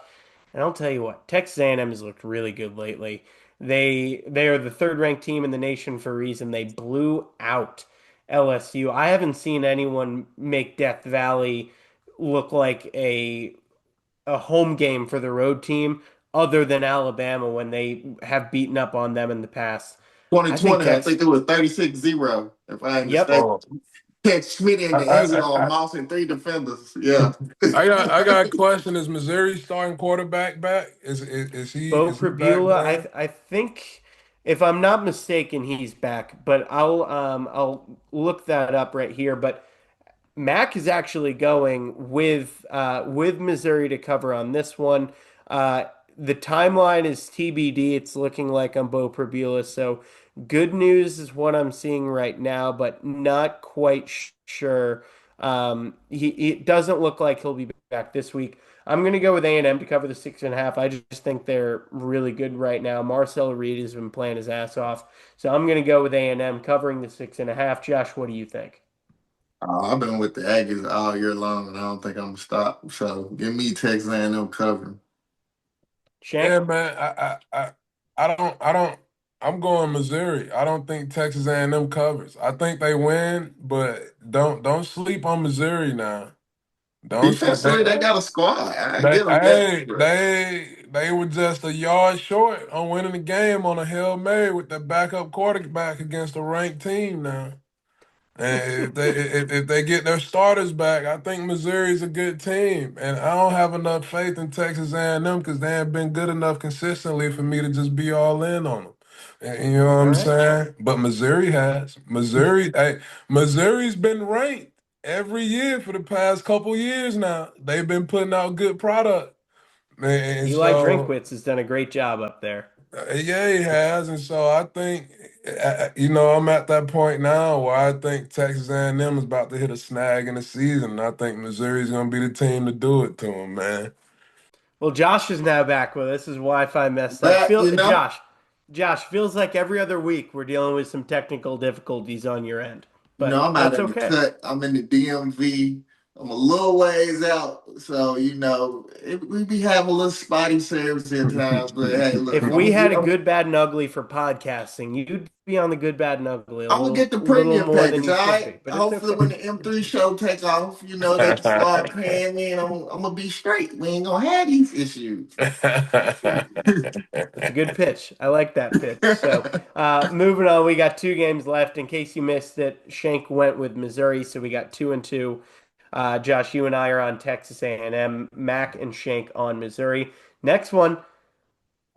And I'll tell you what, Texas A&M has looked really good lately. They are the third ranked team in the nation for a reason. They blew out LSU. I haven't seen anyone make Death Valley look like a home game for the road team other than Alabama when they have beaten up on them in the past. I think 2020, I Tex. think it was 36-0, if I ain't Yep. mistaken. Oh, Had Schmidt in I, the end I, zone, I, Moss and three defenders. Yeah. I got a question. Is Missouri starting quarterback back? Bo Is he back Prabula, playing? I think if I'm not mistaken, he's back, but I'll look that up right here. But Mac is actually going with Missouri to cover on this one. Uh, the timeline is TBD. It's looking like on Bo Prabula. So good news is what I'm seeing right now, but not quite sure. It doesn't look like he'll be back this week. I'm going to go with A&M to cover the 6.5. I just think they're really good right now. Marcel Reed has been playing his ass off. So I'm going to go with A&M covering the 6.5. Josh, what do you think? I've been with the Aggies all year long, and I don't think I'm gonna stop. So give me Texas A&M covering. Yeah, Shank? man. I don't. I'm going Missouri. I don't think Texas A&M covers. I think they win, but don't sleep on Missouri now. Don't sleep. Defensively, they got a squad. I They give them that. hey they were just a yard short on winning the game on a Hail Mary with the backup quarterback against a ranked team now. And if they get their starters back, I think Missouri's a good team, and I don't have enough faith in Texas A&M because they haven't been good enough consistently for me to just be all in on them. And you know what All I'm right. saying? But Missouri has Missouri's been ranked every year for the past couple years now. They've been putting out good product, and Eli so. Drinkwitz has done a great job up there. Yeah, he has, and so I think, I'm at that point now where I think Texas A&M is about to hit a snag in the season, and I think Missouri's going to be the team to do it to them, man. Well, Josh is now back with us. His Wi-Fi messed up. But Josh, feels like every other week we're dealing with some technical difficulties on your end, but I'm out that's in the okay. cut. I'm in the DMV. I'm a little ways out, so we be having a little spotty service at times. But hey, look, If we had a good, bad, and ugly for podcasting, you'd be on the good, bad, and ugly I'm gonna get the a little premium more than package. you All should right. be, but it's Hopefully, okay. when the M3 show take off, they can start paying me, and I'm gonna be straight. We ain't gonna have these issues. That's a good pitch. I like that pitch. So, moving on, we got two games left. In case you missed it, Shank went with Missouri, so we got 2-2. Josh, you and I are on Texas A&M. Mac and Shank on Missouri. Next one,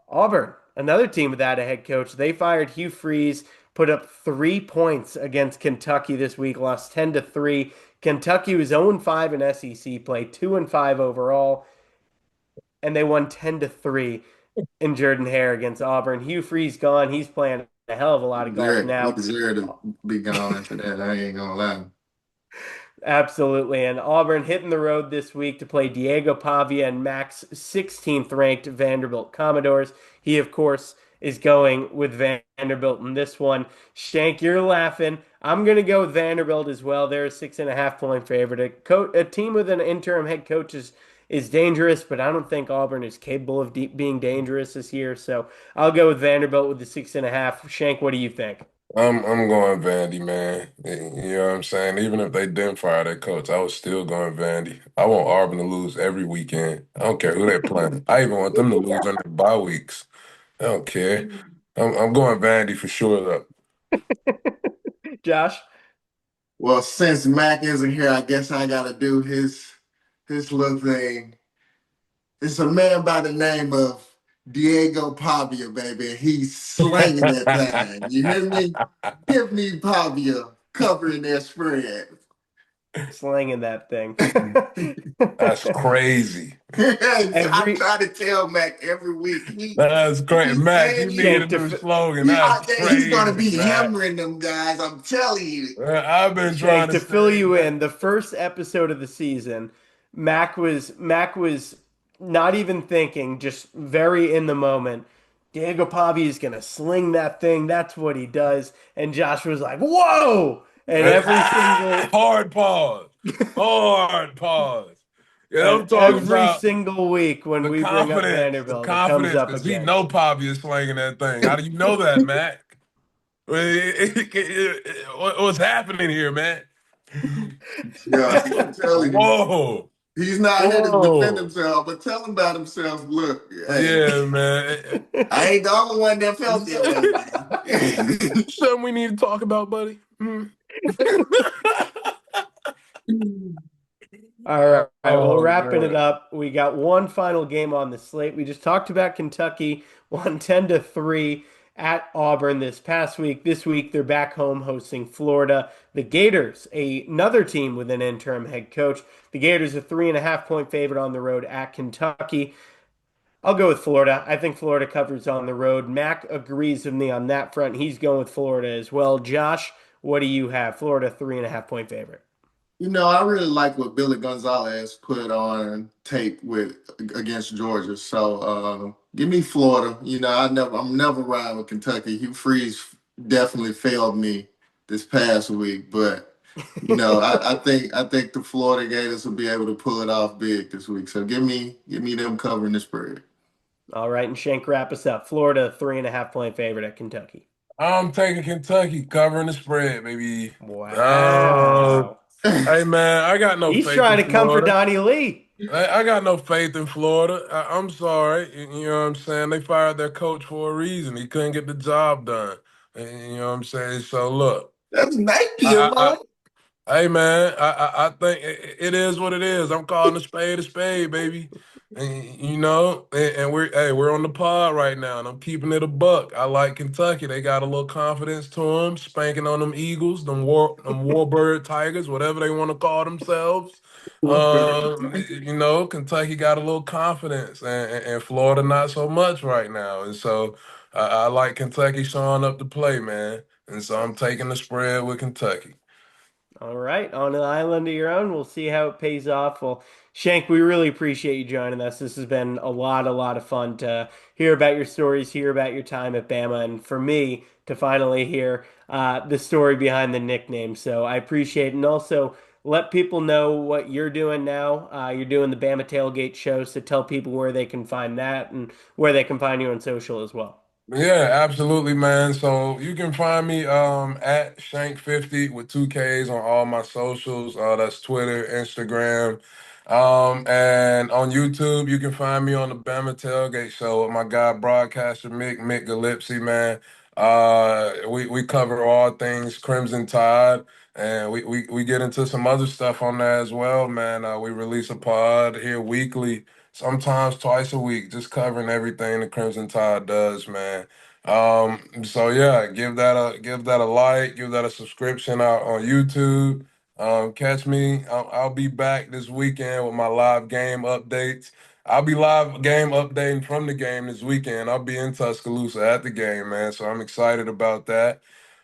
Auburn, another team without a head coach. They fired Hugh Freeze, put up 3 points against Kentucky this week, lost 10-3. Kentucky was 0-5 in SEC play, 2-5 overall, and they won 10-3 in Jordan Hare against Auburn. Hugh Freeze gone. He's playing a hell of a lot of golf He now. deserved to be gone after that. I ain't gonna lie. Absolutely. And Auburn hitting the road this week to play Diego Pavia and Mac's 16th ranked Vanderbilt Commodores. He, of course, is going with Vanderbilt in this one. Shank, you're laughing. I'm going to go with Vanderbilt as well. They're a 6.5 point favorite. A team with an interim head coach is dangerous, but I don't think Auburn is capable of being dangerous this year. So I'll go with Vanderbilt with the 6.5. Shank, what do you think? I'm going Vandy, man. You know what I'm saying? Even if they didn't fire their coach, I was still going Vandy. I want Auburn to lose every weekend. I don't care who they're playing. I even want them to lose on their bye weeks. I don't care. I'm going Vandy for sure, though. Josh? Well, since Mac isn't here, I guess I gotta do his little thing. It's a man by the name of Diego Pavia, baby. He's slanging that thing. You hear me? Give me Pavia covering that spread. Slanging that thing. That's crazy. I Every try to tell Mac every week. That's crazy. He's Mac, you saying need a Shank new slogan. That's he's gonna crazy, be Mac. hammering them guys. I'm telling you. I've been trying Shank, to to fill say you that. in, the first episode of the season, Mac was not even thinking, just very in the moment. Diego Pavia is gonna sling that thing. That's what he does. And Josh was like, "Whoa!" And every single Hard pause. Hard pause. Yeah, and I'm talking every about single week when we bring up the Vanderbilt, it comes confidence, up because he again. know Poppy is slanging that thing. How do you know that, Mac? What's happening here, man? Yeah, I'm telling you. Whoa, He's not here to defend whoa, himself, but tell him about himself. Look, hey, yeah, man. I ain't the only one that felt that way, man. Something we need to talk about, buddy. Hmm. All right. Well, Oh wrapping it man. up, we got one final game on the slate. We just talked about Kentucky won 10-3 at Auburn this past week. This week, they're back home hosting Florida. The Gators, another team with an interim head coach. The Gators are 3.5 point favorite on the road at Kentucky. I'll go with Florida. I think Florida covers on the road. Mac agrees with me on that front. He's going with Florida as well. Josh, what do you have? Florida 3.5 point favorite. I really like what Billy Gonzalez put on tape with against Georgia. So give me Florida. I'm never riding with Kentucky. Hugh Freeze definitely failed me this past week, but I think the Florida Gators will be able to pull it off big this week. So give me them covering the spread. All right, and Shank, wrap us up. Florida 3.5 point favorite at Kentucky. I'm taking Kentucky covering the spread, baby. Uh, Wow. hey man, I got no He's faith trying in to come for Florida. Donnie Lee. I got no faith in Florida. I'm sorry. You know what I'm saying? They fired their coach for a reason. He couldn't get the job done. You know what I'm saying? So look, That's Napier, I, man. hey man, I think it is what it is. I'm calling a spade, baby. And we're on the pod right now, and I'm keeping it a buck. I like Kentucky. They got a little confidence to them, spanking on them Eagles, them Warbird Tigers, whatever they want to call themselves. Kentucky got a little confidence, and Florida not so much right now. And so I like Kentucky showing up to play, man. And so I'm taking the spread with Kentucky. All right, on an island of your own. We'll see how it pays off. Well, Shank, we really appreciate you joining us. This has been a lot of fun to hear about your stories, hear about your time at Bama, and for me to finally hear the story behind the nickname. So I appreciate it. And also let people know what you're doing now. You're doing the Bama Tailgate show, so tell people where they can find that and where they can find you on social as well. Yeah, absolutely, man. So you can find me at Shank50 with two Ks on all my socials. That's Twitter, Instagram. And on YouTube, you can find me on the Bama Tailgate Show with my guy broadcaster Mick Gillespie, man. We cover all things Crimson Tide, and we get into some other stuff on there as well, man. We release a pod here weekly, sometimes twice a week, just covering everything the Crimson Tide does, man. So yeah, give that a like, give that a subscription out on YouTube. Catch me. I'll be back this weekend with my live game updates. I'll be live game updating from the game this weekend. I'll be in Tuscaloosa at the game, man. So I'm excited about that.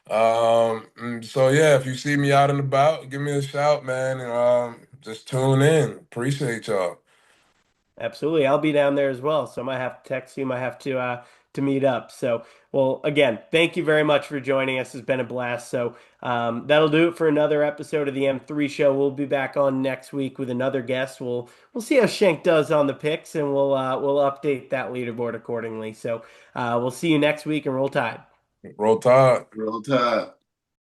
So yeah, if you see me out and about, give me a shout, man, and just tune in. Appreciate y'all. Absolutely. I'll be down there as well. So I might have to text you, might have to meet up. So, well, again, thank you very much for joining us. It's been a blast. So, that'll do it for another episode of the M3 show. We'll be back on next week with another guest. We'll see how Shank does on the picks, and we'll update that leaderboard accordingly. So, we'll see you next week, and roll tide. Roll Tide. Real time.